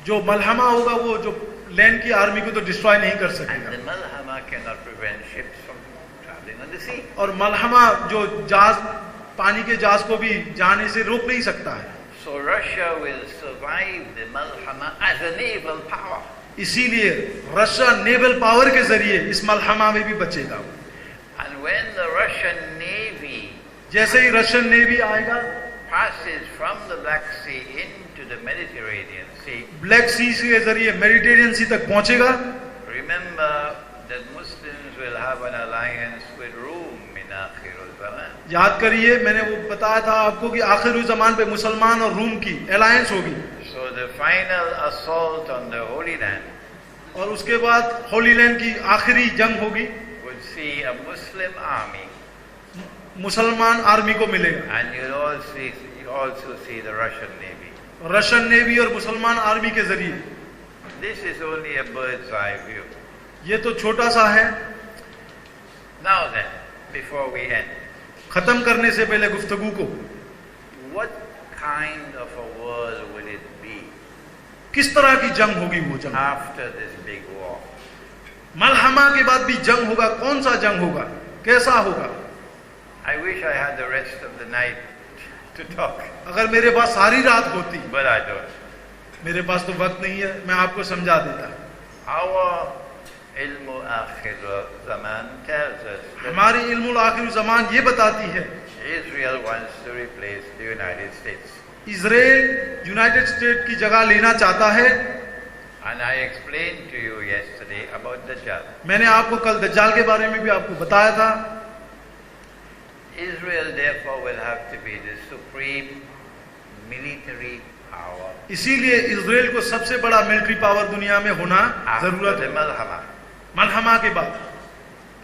जो मलहमा होगा वो जो लैंड की आर्मी को तो डिस्ट्रॉय नहीं कर And सकेगा, the Malhama cannot prevent ships from traveling on the sea. और मलहमा जो जहाज, पानी के जहाज को भी जाने से रोक नहीं सकता है। So Russia will survive the Malhama as a naval power. इसीलिए रशिया नेवल पावर के जरिए इस मलहमा में भी बचेगा। And when the Russian Navy जैसे ही रशियन नेवी आएगा, passes from the Black Sea into the Mediterranean Sea, Black Sea के जरिए मेडिटेरियन सी तक पहुंचेगा, remember that Muslims will have an alliance with Rome in Akhirul Zaman. याद करिए मैंने वो बताया था आपको कि आखिरी ज़मान पे मुसलमान और रूम की अलायंस होगी, So the final assault on the Holy Land और उसके बाद होली लैंड की आखिरी जंग होगी, would see a Muslim army, मुसलमान आर्मी को मिलेगा, and you also see the Russian Navy. Russian navy और मुसलमान आर्मी के जरिए। This is only a bird's eye view. ये तो छोटा सा है। Now then, before we end, खत्म करने से पहले गुफ्तगू को, what kind of a world will it be किस तरह की जंग होगी वो जंग? after this big war? मलहमा के बाद भी जंग होगा, कौन सा जंग होगा, कैसा होगा? I wish I had the rest of the night to talk, अगर मेरे पास सारी रात होती, but I don't. मेरे पास तो वक्त नहीं है, मैं आपको समझा देता। Our ilmu akhir zaman tells us that हमारी इल्मुल आखिर ज़मान ये बताती है, Israel wants to replace the United States. Israel United state की जगह लेना चाहता है। And I explained to you yesterday about Dajjal. मैंने आपको कल दज्जाल के बारे में भी आपको बताया था। Israel therefore will have to be the supreme military power इसीलिए इजराइल को सबसे बड़ा मिलिट्री पावर दुनिया में होना after जरूरत the है, Malhama. मलहमा के बाद,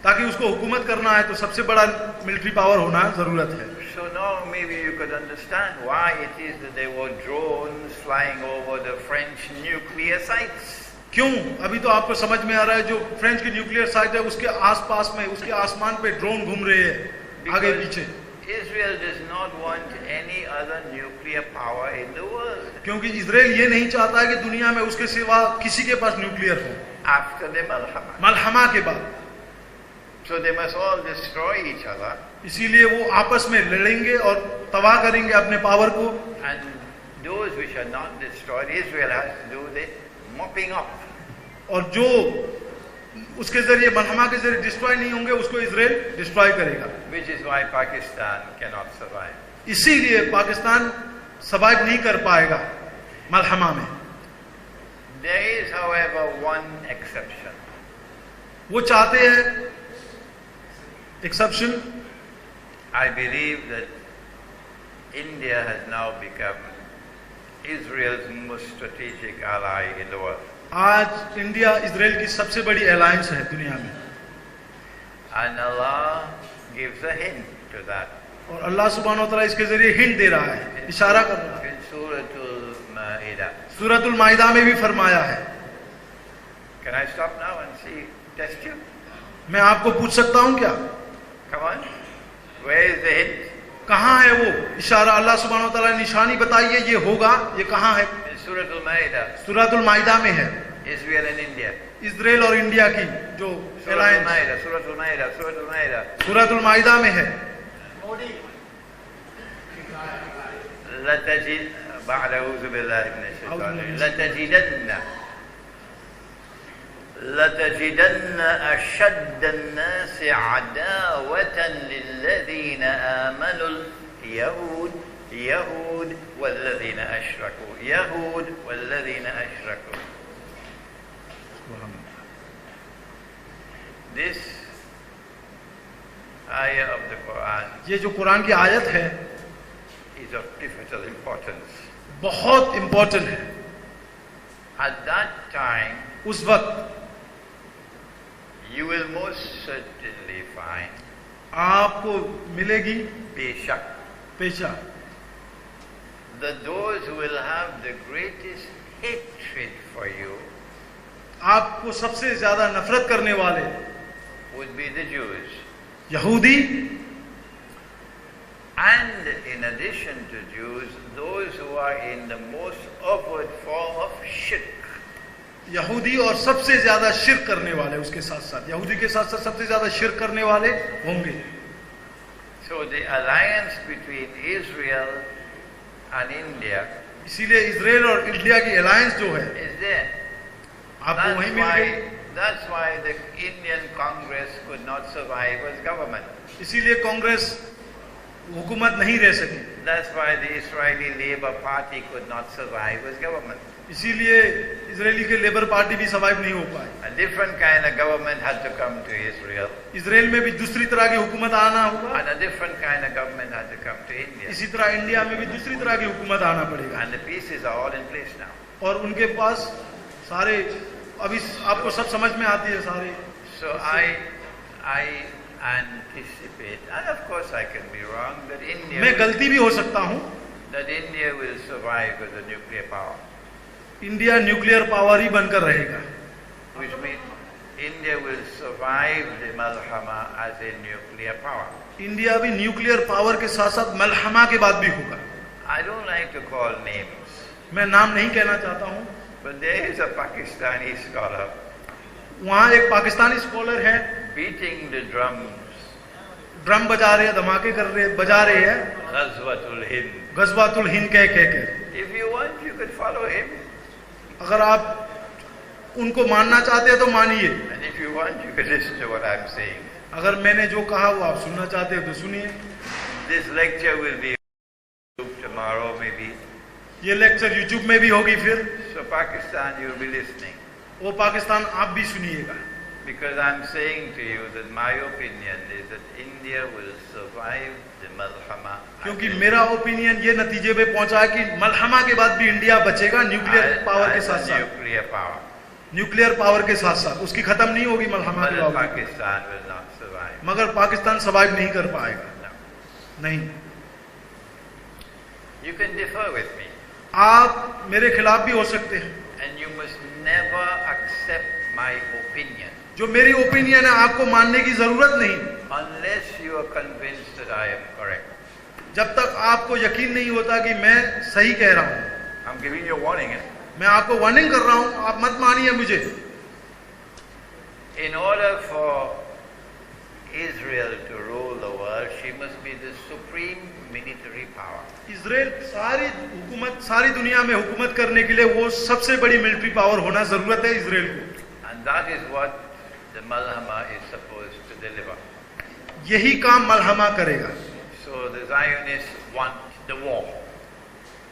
ताकि उसको हुकूमत करना है तो सबसे बड़ा मिलिट्री पावर होना जरूरत है। So now maybe you could understand why it is that there were drones flying over the French nuclear sites. क्यों? अभी तो आपको समझ में आ रहा है, जो फ्रेंच की न्यूक्लियर साइट है उसके आसपास में, उसके आसमान पे ड्रोन घूम रहे हैं आगे पीछे, Israel does not want any other nuclear power in the world क्योंकि इजराइल ये नहीं चाहता है कि दुनिया में उसके सिवा किसी के पास न्यूक्लियर हो after the Malhama. मलहमा के बाद। So they must all destroy each other, इसीलिए वो आपस में लड़ेंगे और तबाह करेंगे अपने पावर को, and those which are not destroyed, Israel has to do the mopping up. और जो उसके जरिए मलहमा के जरिए डिस्ट्रॉय नहीं होंगे उसको इजराइल डिस्ट्रॉय करेगा। Which is why Pakistan cannot survive. इसीलिए पाकिस्तान सर्वाइव नहीं कर पाएगा मलहमा में। There is, however, one exception. वो चाहते हैं exception. I believe that India has now become Israel's most strategic ally in the world. आज इंडिया इजराइल की सबसे बड़ी अलायंस है दुनिया में, And Allah gives a hint to that. और अल्लाह सुब्हानो व तआला इसके जरिए हिंट दे रहा है, इशारा कर रहा है। In Suratul Ma'idah. सूरतुल माइदा में भी फरमाया है। Can I stop now and see, test you? मैं आपको पूछ सकता हूं क्या? Come on. Where is the hint? कहाँ है वो इशारा? अल्लाह सुब्हानहू व तआला ने निशानी बताई है, ये होगा, ये कहाँ है? In Surah Al-Ma'idah. सूरतुल माइदा में है। Israel and India. इजराइल और इंडिया की जो Surah alliance, Al-Ma'idah, Surah Al-Ma'idah, Surah Al-Ma'idah. सूरतुल माइदा में है। لتجد بعد أعوذ بالله من الشيطان لتجدن أشد الناس عداوة للذين آمنوا يهود والذين أشركوا. This ayah of the Quran ये जो कुरान की आयत है is of pivotal importance. बहुत इंपॉर्टेंट है। At that time, उस वक्त you will most certainly find, आपको मिलेगी beshak, पेशा, that those who will have the greatest hatred for you आपको सबसे ज्यादा नफरत करने वाले would be the Jews. यहूदी, And in addition to Jews, those who are in the most upward form of shirk. यहूदी और सबसे ज्यादा शिर्क करने वाले, उसके साथ साथ यहूदी के साथ साथ सबसे ज्यादा शिर्क करने वाले होंगे। So the alliance between Israel and India इसीलिए इजराइल और इंडिया की अलायंस जो है is there. आपको वहीं मिल गई। That's why the Indian Congress could not survive as government. इसीलिए कांग्रेस हुकूमत नहीं रह सकी। That's why the Israeli Labour Party could not survive as government. इसीलिए इजरायली के लेबर पार्टी भी सर्वाइव नहीं हो पाई। A different kind of government had to come to Israel. Israel में भी दूसरी तरह की हुकूमत आना होगा, And a different kind of government had to come to India. इसी तरह इंडिया में भी दूसरी तरह की हुकूमत आना पड़ेगा। And the pieces are all in place now. और उनके पास सारे अभी आपको सब समझ में आती है सारे। So I anticipate, and of course I can be wrong, that मैं गलती भी हो सकता हूँ, India will survive as a nuclear power. India nuclear power ही बनकर रहेगा। Which means India will survive the Malhama as a nuclear power. India भी न्यूक्लियर पावर के साथ साथ मलहमा के बाद भी होगा। I don't like to call names, मैं नाम नहीं कहना चाहता हूँ, but there is a Pakistani scholar वहाँ एक पाकिस्तानी स्कॉलर है, beating the drums, ड्रम बजा रहे हैं, धमाके कर रहे हैं, बजा रहे हैं, Ghazwatul Hind. गजवातुल हिंद कह के। If you want, you could follow him, अगर आप उनको मानना चाहते हैं तो मानिए, and if you want, you could listen to what I'm saying. अगर मैंने जो कहा वो आप सुनना चाहते हो तो सुनिए। This lecture will be tomorrow, maybe. ये लेक्चर यूट्यूब में भी होगी फिर, So Pakistan, you will be listening. वो पाकिस्तान आप भी सुनिएगा। Because I'm saying to you that my opinion is that India will survive the Malhama. क्योंकि मेरा ओपिनियन ये नतीजे पे पहुंचा है कि मलहमा के बाद भी इंडिया बचेगा न्यूक्लियर पावर के साथ साथ। Nuclear power. न्यूक्लियर पावर के साथ साथ उसकी खत्म नहीं होगी मलहमा के बाद। Pakistan will not survive. मगर पाकिस्तान सर्वाइव नहीं कर पाएगा। नहीं, You can differ with me. आप मेरे खिलाफ भी हो सकते हैं, And you must never accept my opinion जो मेरी ओपिनियन है आपको मानने की जरूरत नहीं, unless you are convinced that I am correct. जब तक आपको यकीन नहीं होता कि मैं सही कह रहा हूं। I'm giving you a warning. मैं आपको वार्निंग कर रहा हूं, आप मत मानिए मुझे। In order for Israel to rule the world, she must be the supreme military power. Israel सारी दुनिया में हुकूमत करने के लिए वो सबसे बड़ी मिलिट्री पावर होना जरूरत है इजराइल को। And that is what the Malhama is supposed to deliver. यही काम मलहमा करेगा। So the Zionists want the war.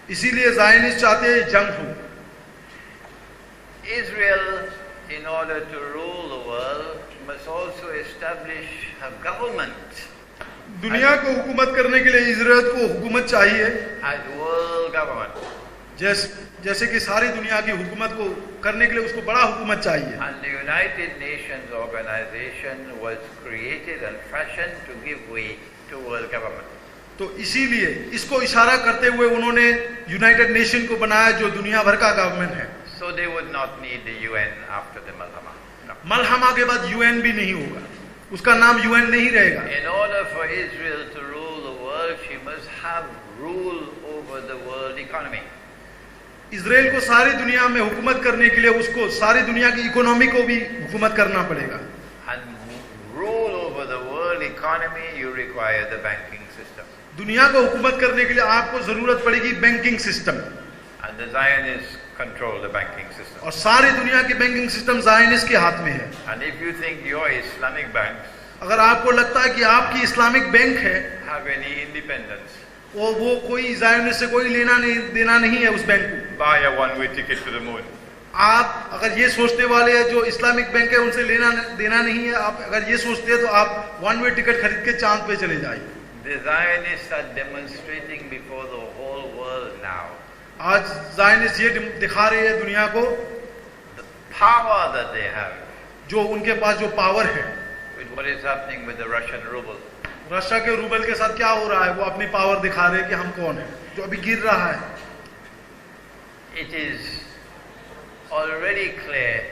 इसीलिए ज़ायनिस्ट चाहते हैं जंग हो। Israel, in order to rule the world, must also establish a government दुनिया को हुकूमत करने के लिए इजराइल को हुकूमत चाहिए, as world government. जैसे कि सारी दुनिया की हुकूमत को करने के लिए उसको बड़ा हुकूमत चाहिए। And the United Nations organization was created and fashioned to give way to world government. तो इसीलिए इसको इशारा करते हुए उन्होंने यूनाइटेड नेशन को बनाया जो दुनिया भर का गवर्नमेंट है। So they would not need the UN after the Malhama. No. मलहमा के बाद यूएन भी नहीं होगा, उसका नाम यूएन नहीं रहेगा। In order for Israel to rule the world, world, she must have rule over the world economy. Israel को सारी दुनिया में हुकूमत करने के लिए उसको सारी दुनिया की इकोनॉमी को भी हुकूमत करना पड़ेगा. And rule over the world economy, you require the banking system. दुनिया को हुकूमत करने के लिए आपको जरूरत पड़ेगी banking system. And the Zionists control the banking system. और सारी दुनिया की बैंकिंग सिस्टम ज़ायनिस्ट के हाथ में है. And if you think your Islamic banks अगर आपको लगता है कि आपकी इस्लामिक बैंक है have any independence, वो कोई ज़ायनिस्ट से कोई लेना नहीं देना नहीं है उस बैंक को. buy a one-way ticket to the moon. आप अगर ये सोचने वाले हैं जो इस्लामिक बैंक है उनसे लेना देना नहीं है, आप अगर ये सोचते हैं तो आप वन वे टिकट खरीद के चांद पे चले जाइए. The Zionists are demonstrating before the whole world now आज ज़ायनिस्ट ये दिखा रहे हैं दुनिया को the power that they have जो उनके पास जो पावर है. with what is happening with the Russian ruble. Russia के रूबल के साथ क्या हो रहा है, वो अपनी पावर दिखा रहे हैं कि हम कौन है, जो अभी गिर रहा है. It is already clear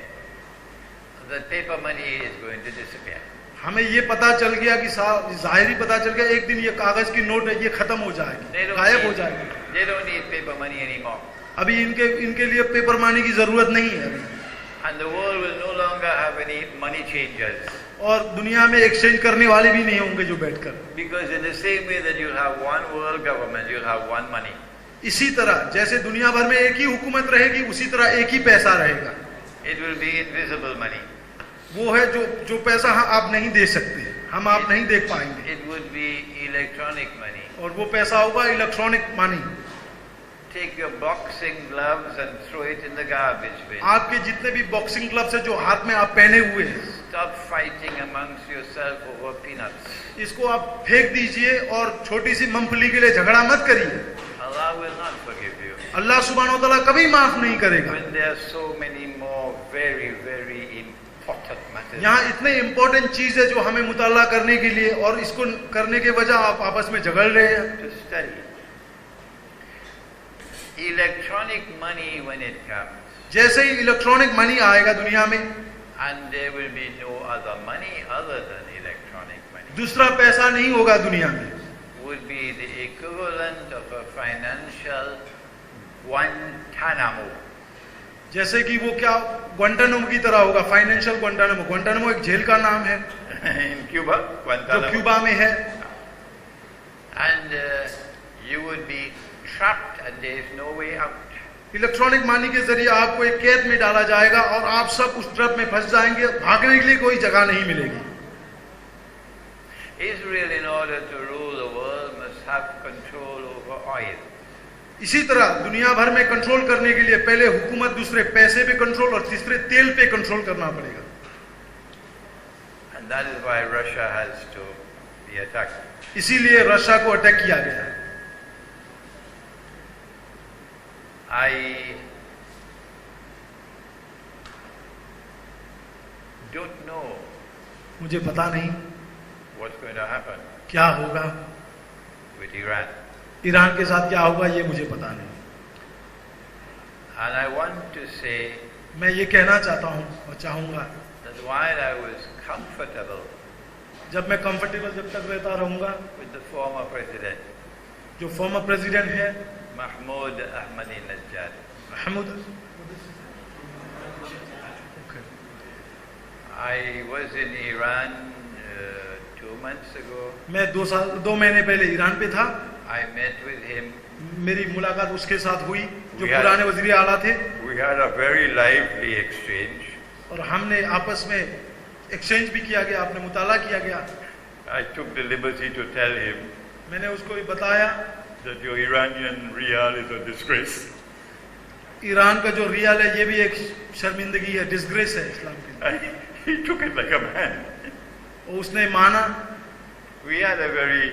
that paper money is going to disappear. हमें ये पता चल गया कि जाहिर पता चल गया एक दिन ये कागज की नोट है ये खत्म हो जाएगी, गायब हो जाएगी. They don't need paper money anymore. अभी इनके लिए पेपर मनी की जरूरत नहीं है अभी. And the world will no longer have any money changers. और दुनिया में एक्सचेंज करने वाले भी नहीं होंगे जो बैठकर. Because in the same way that you'll have one world government, you'll have one money. इसी तरह जैसे दुनिया भर में एक ही हुकूमत रहेगी उसी तरह एक ही पैसा रहेगा. It will be invisible money. वो है जो पैसा आप नहीं दे सकते, हम आप नहीं देख पाएंगे. It would be electronic money. और वो पैसा होगा electronic money. Take your boxing gloves and throw it in the garbage bin. आपके जितने भी बॉक्सिंग ग्लव्स है जो हाथ में आप पहने हुए हैं, Stop fighting amongst yourself over peanuts. इसको आप फेंक दीजिए और छोटी सी मूंगफली के लिए झगड़ा मत करिए. Allah will not forgive you. अल्लाह सुब्हान व तआला कभी माफ नहीं करेगा. When there are so many more very, very important matters. यहाँ इतने इम्पोर्टेंट चीज है जो हमें मुताला करने के लिए, और इसको करने के वजह आप आपस में झगड़ रहे हैं. To study. Electronic money when it comes. जैसे ही इलेक्ट्रॉनिक मनी आएगा दुनिया में, And there will be no other money other than electronic money. दूसरा पैसा नहीं होगा दुनिया में. Would be the equivalent of a financial Guantanamo. जैसे कि वो क्या ग्वांटानामो की तरह होगा. फाइनेंशियल ग्वांटानामो. ग्वांटानामो एक जेल का नाम है In Cuba, जो Guantanamo. क्यूबा में है. And you would be trapped and there is no way out. Electronic money के जरिए आपको एक कैद में डाला जाएगा और आप सब उस ट्रप में फंस जाएंगे, भागने के लिए कोई जगह नहीं मिलेगी. Israel, in order to rule the world, must have control over oil. इसी तरह दुनिया भर में कंट्रोल करने के लिए पहले हुकूमत, दूसरे पैसे पे कंट्रोल और तीसरे तेल पे कंट्रोल करना पड़ेगा. And that is why Russia has to be attacked. इसीलिए रशिया को अटैक किया गया है. I don't know मुझे पता नहीं what's going to happen क्या होगा with Iran. ईरान के साथ क्या होगा ये मुझे पता नहीं. And I want to say मैं ये कहना चाहता हूँ और चाहूँगा that while I was comfortable जब मैं कंफर्टेबल जब तक रहता रहूँगा with the former president, जो फॉर्मर प्रेसिडेंट है Mahmoud Ahmadinejad, Mahmoud. I was in Iran 2 months ago. मैं 2 महीने पहले ईरान पे था. I met with him. मेरी मुलाकात उसके साथ हुई जो We had- पुराने वजीर आला थे, We had a very lively exchange. और हमने आपस में एक्सचेंज भी किया गया, आपने मुताला किया गया. I took the liberty to tell him मैंने उसको भी बताया that your Iranian rial is a disgrace. Iran का जो रियाल है ये भी एक शर्मिंदगी है, डिस्ग्रेस है इस्लाम के लिए. And he took it like a man. और उसने माना. We had a very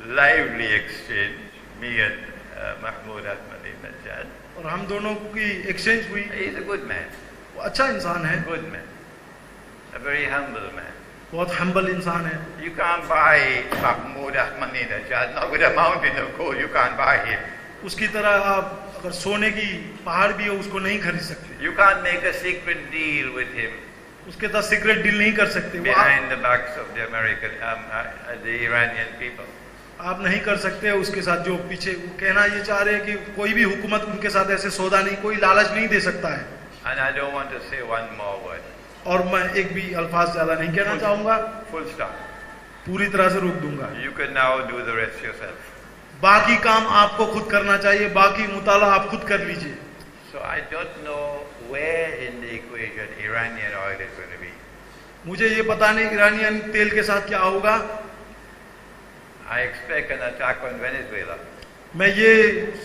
lively exchange, me and Mahmoud Ahmadinejad. और हम दोनों की एक्सचेंज हुई. He's a good man, वो अच्छा इंसान है, good man, a very humble man. बहुत हम्बल इंसान है. You can't buy Mahmoud Ahmadinejad, not with a mountain of gold, you can't buy him. उसकी तरह आप अगर सोने की पहाड़ भी हो उसको नहीं खरीद सकते. You can't make a secret deal with him उसके साथ सीक्रेट डील नहीं कर सकते. वो behind the backs of the the Iranian people. आप नहीं कर सकते उसके साथ जो पीछे वो कहना ये चाह रहे हैं कि कोई भी हुकूमत उनके साथ ऐसे सौदा नहीं, कोई लालच नहीं दे सकता है। And I don't want to say one more word. और मैं एक भी अल्फाज ज्यादा नहीं कहना चाहूंगा, Full stop. पूरी तरह से रोक दूंगा। You can now do the rest yourself. बाकी काम आपको खुद करना चाहिए, बाकी मुताला आप खुद कर लीजिए। So I don't know where in the equation Iranian oil is going to be. मुझे ये पता नहीं ईरानियन तेल के साथ क्या होगा। I expect an attack on Venezuela. मैं ये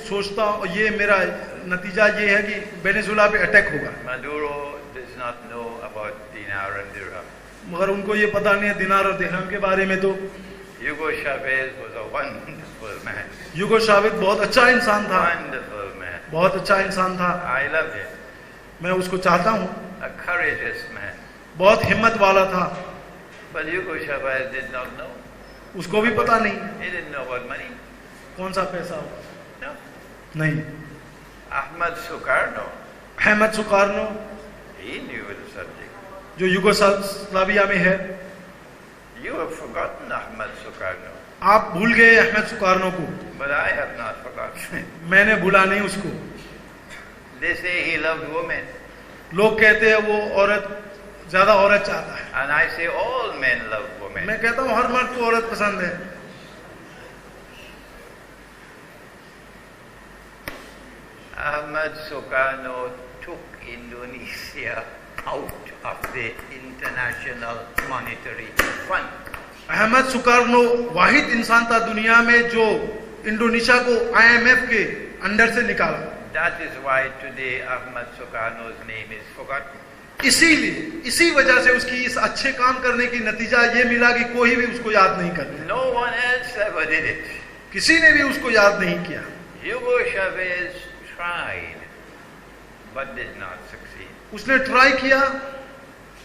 सोचता हूँ, ये मेरा नतीजा ये है कि वेनेजुएला पे अटैक होगा। Maduro does not know about dinar and dirham. मगर उनको ये पता नहीं है दिनार और दिरहम के बारे में। तो Hugo Chavez was a wonderful man. Hugo Chavez बहुत अच्छा इंसान था, Wonderful man. बहुत अच्छा इंसान था। I loved him. मैं उसको चाहता हूँ, A courageous man. बहुत हिम्मत वाला था। But Hugo Chavez did not know. उसको भी पता नहीं He didn't know about money. कौन सा पैसा होगा, No. नहीं। Ahmad Sukarno, Ahmad Sukarno he knew the subject. जो यूगोस्लाविया में है, You have forgotten Ahmad Sukarno. आप भूल गए अहमद सुकारनो को, But I have not forgotten. मैंने भूला नहीं उसको। They say he loved women. लोग कहते हैं वो औरत ज्यादा औरत चाहता है, And I say all men love women. मैं कहता हूँ हर मर्द को औरत पसंद है। Ahmad Sukarno took Indonesia out of the International Monetary Fund. Ahmad सुकारनो वाहिद इंसान था दुनिया में जो इंडोनेशिया को IMF के अंडर से निकाला। That is why today Ahmad Sukarno's name is forgotten. इसीलिए इसी वजह से उसकी इस अच्छे काम करने की नतीजा ये मिला कि कोई भी उसको याद नहीं करता, No one else ever did it. किसी ने भी उसको याद नहीं किया। Hugo Chavez tried, but did not succeed. उसने ट्राई किया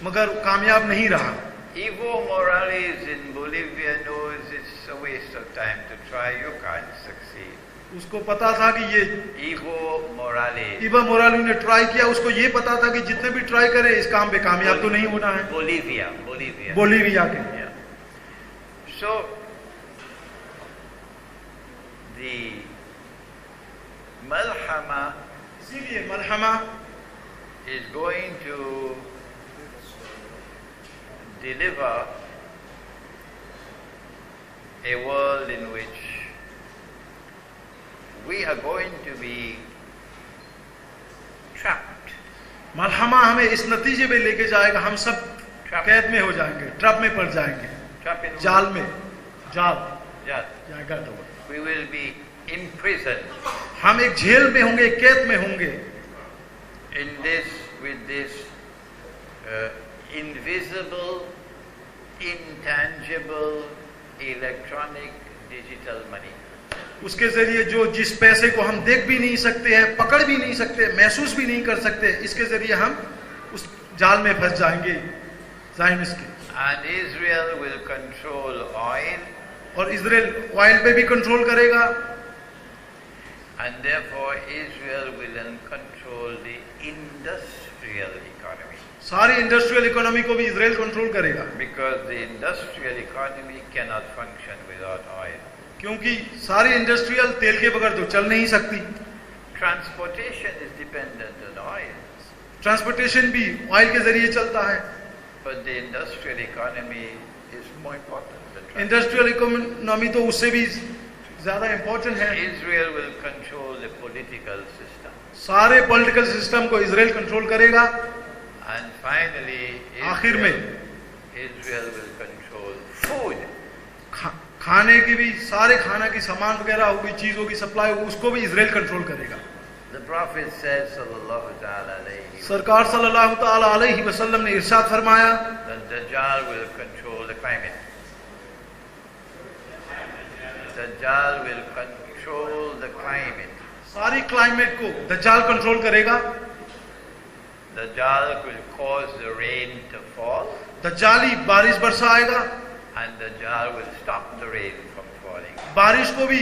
मगर कामयाब नहीं रहा। Evo Morales in Bolivia knows it's a waste of time to try. You can't succeed. उसको पता था कि ये Evo Morales. इवा मोराली ने ट्राई किया, उसको ये पता था कि जितने भी ट्राई करे इस काम पे कामयाब तो नहीं होना है। Bolivia. बोलीविया के Yeah. So the Malhama इसीलिए मलहमा is going to deliver a world in which we are going to be trapped. मलहमा हमें इस नतीजे पे लेके जाएगा, हम सब कैद में हो जाएंगे, ट्रप में पड़ जाएंगे, Trapped in जाल में, जाल Yeah. जाएगा तो We will be imprisoned हम एक जेल में होंगे, कैद में होंगे with this invisible, intangible, electronic, digital money. उसके जरिए जो जिस पैसे को हम देख भी नहीं सकते हैं, पकड़ भी नहीं सकते, महसूस भी नहीं कर सकते, इसके जरिए हम उस जाल में फंस जाएंगे ज़ायनिस्ट के। And Israel will control oil, और इजराइल ऑयल पे भी कंट्रोल करेगा, and therefore Israel will then control the industrial economy. सारी इंडस्ट्रियल इकोनॉमी को भी इजराइल कंट्रोल करेगा, Because the industrial economy cannot function without oil. क्योंकि सारी इंडस्ट्रियल तेल के बगैर तो चल नहीं सकती। Transportation is dependent on oil, transportation भी ऑयल के जरिए चलता है। but the industrial economy is more important than transportation. Industrial economy तो उससे भी ज्यादा इंपॉर्टेंट है। Israel will control the political system. सारे पॉलिटिकल सिस्टम को इजराइल कंट्रोल करेगा। And finally, आखिर में Israel will control food. खाने की भी, सारे खाना की सामान वगैरह होगी, चीजों की सप्लाई होगी, उसको भी इजराइल कंट्रोल करेगा। The Prophet said, sallallahu ta'ala alayhi, सरकार सल्लल्लाहु ताला अलैहि वसल्लम ने इरशाद फरमाया, that Dajjal will control the climate. Dajjal will control the climate. सारी क्लाइमेट को दज्जाल कंट्रोल करेगा। Dajjal will cause the rain to fall, दज्जाल ही बारिश बरसाएगा, and Dajjal will stop the rain from falling. बारिश को भी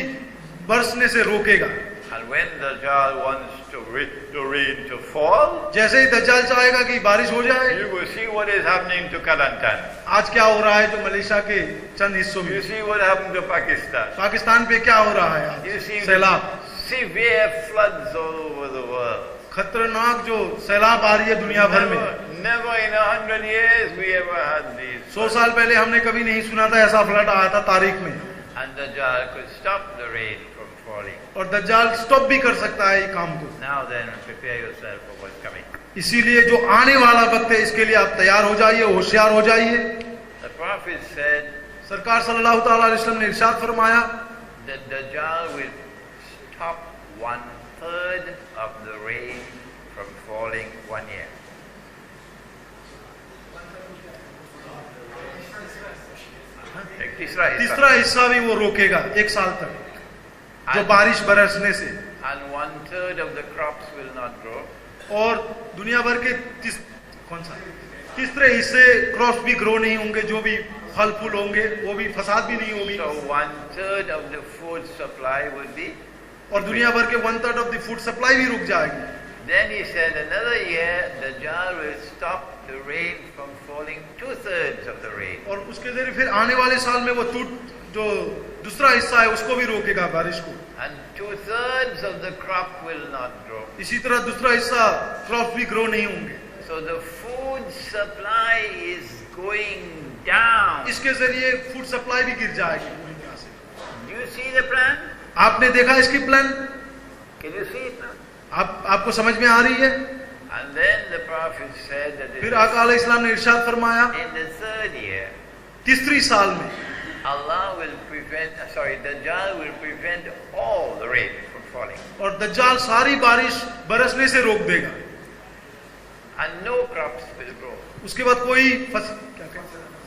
बरसने से रोकेगा। And when Dajjal wants the rain to fall, जैसे ही दज्जाल चाहेगा कि बारिश हो जाए, you will see what is happening to Kelantan. आज क्या हो रहा है जो मलेशिया के चंद हिस्सों में, You see what happened to Pakistan. Pakistan पे क्या हो रहा है You आज, see सैलाब, severe floods all over the world. खतरनाक जो सैलाब आ रही है दुनिया भर में। Never in 100 years we ever had these. 100 साल पहले हमने कभी नहीं सुना था ऐसा फ्लड आया था तारीख में। And Dajjal could stop the rain from falling. और दज्जाल स्टॉप भी कर सकता है ये काम को। Now then, prepare yourself for what's coming. इसीलिए जो आने वाला वक्त है इसके लिए आप तैयार हो जाइए, होशियार हो जाइए। The prophet said सरकार सल्लल्लाहु ताला अलैहि वसल्लम ने इरशाद फरमाया that Dajjal will stop 1/3 of the rain from falling 1 year. एक तीसरा हिस्सा भी वो रोकेगा 1 साल तक, जो बारिश बरसने से। And 1/3 of the crops will not grow. और दुनिया भर के तीसरे हिस्से क्रॉप्स भी ग्रो नहीं होंगे, जो भी फल फूल होंगे वो भी, फसाद भी नहीं होगी। So 1/3 of the food supply would be. और दुनिया भर के 1/3 ऑफ द फूड सप्लाई भी रुक जाएगी। Then he said another year Dajjal will stop the rain from falling 2/3 of the rain. और उसके जरिए फिर आने वाले साल में वो जो दूसरा हिस्सा है उसको भी रोकेगा बारिश को। And 2/3 of the crop will not grow. इसी तरह दूसरा हिस्सा क्रॉप भी ग्रो नहीं होंगे। So the food supply is going down. इसके जरिए फूड सप्लाई भी गिर जाएगी पूरी तरह से। Do you see the plan? आपने देखा इसकी plan? Can you see it now? आपको समझ में आ रही है? And then the prophet said that फिर आका अलैहि सलाम ने इरशाद फरमाया in the 3rd year, तीसरी साल में Allah will Dajjal will prevent all the rain from falling. और दज्जाल सारी बारिश बरसने से रोक देगा। And no crops will grow. उसके बाद कोई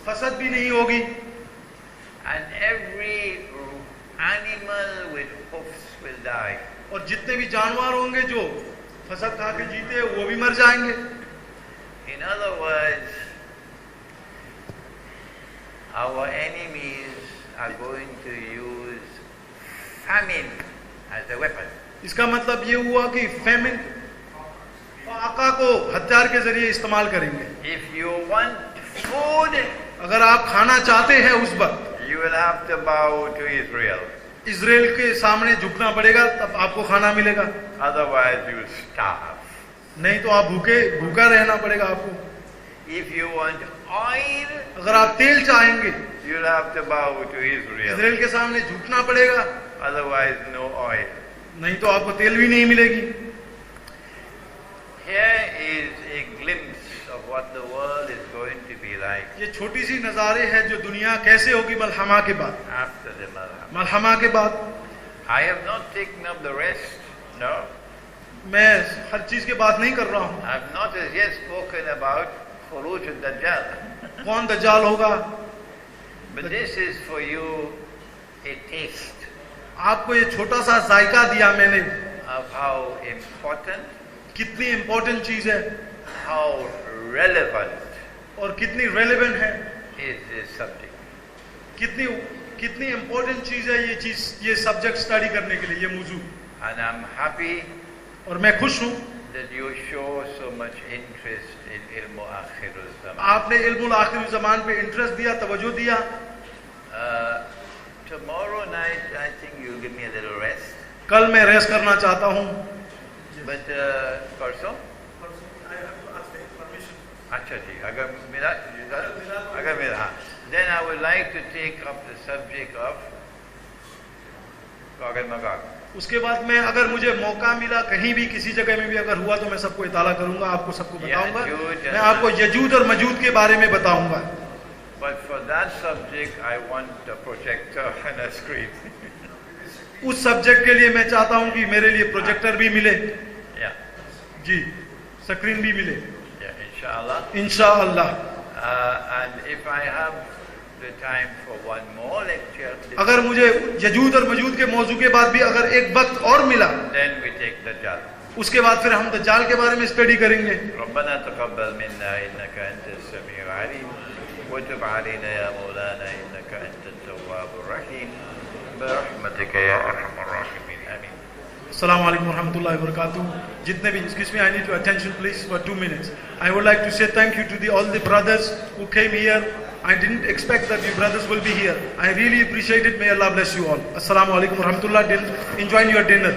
फसल भी नहीं होगी। And every animal with hoofs will die. और जितने भी जानवर होंगे जो फसल खा के जीते हैं वो भी मर जाएंगे। In other words, our enemies are going to use famine as a weapon. इसका मतलब ये हुआ कि फेमिन आका को हथियार के जरिए इस्तेमाल करेंगे। If you want food, अगर आप खाना चाहते हैं उस वक्त you will have to bow to Israel. Israel के सामने झुकना पड़ेगा, तब आपको खाना मिलेगा। Otherwise you will starve. नहीं तो आप भूखा रहना पड़ेगा आपको। If you want oil, अगर आप तेल चाहेंगे you will have to bow to Israel. Israel के सामने झुकना पड़ेगा, Otherwise no oil. नहीं तो आपको तेल भी नहीं मिलेगी। Here is a glimpse of what the world is going to be like ये छोटी सी नज़ारे है जो दुनिया कैसे होगी मलहमा के बाद। after the Malham. मलहमा के बाद I have not taken up the rest. No. मैं हर चीज की बात नहीं कर रहा हूँ। I have not as yet spoken about Khuruj al-Dajjal. कौन दज्जाल होगा? But this is for you a taste आपको ये छोटा सा जायका दिया मैंने, of how important, कितनी इंपॉर्टेंट चीज है how relevant और कितनी रेलेवेंट है, is this subject. कितनी इंपॉर्टेंट चीज है ये सब्जेक्ट स्टडी करने के लिए, ये मौजू। And I'm happy और मैं खुश हूँ that you show so much interest in Ilm Akhir al-Zaman. आपने इल्मुल आखिर ज़मान पे इंटरेस्ट दिया, तवज्जो दिया। Tomorrow night I think you'll give me a little rest. कल मैं रेस्ट करना चाहता हूँ। But परसों? अच्छा जी, अगर मेरा हाँ, then I would like to take up the subject of Gog and Magog. उसके बाद मैं अगर मुझे मौका मिला कहीं भी किसी जगह में भी अगर हुआ तो मैं सबको इताला करूंगा, आपको सबको बताऊंगा। मैं आपको यजूद और मजूद के बारे में बताऊंगा। But for that subject I want a projector and a screen. उस सब्जेक्ट के लिए मैं चाहता हूं कि मेरे लिए प्रोजेक्टर भी मिले। Yeah. जी, स्क्रीन भी मिले। Yeah, inshallah. इंशाअल्लाह। And if I have the time for one more lecture, अगर मुझे यजूद और मजूद के मौजू के बाद भी अगर एक वक्त और मिला, then we take Dajjal. उसके बाद फिर हम दज्जाल के बारे में स्टडी करेंगे। ربنا تقبل منا إنك أنت السميع العليم وتب علينا يا مولانا إنك أنت التواب الرحيم برحمتك يا أرحم الراحمين آمين. Assalamu alaikum wa rahmatullahi wa barakatuh. Jitne bhi, excuse me, I need your attention please for 2 minutes. I would like to say thank you to all the brothers who came here. I didn't expect that you brothers will be here. I really appreciate it. May Allah bless you all. Assalamu alaikum wa rahmatullah. Enjoy your dinner.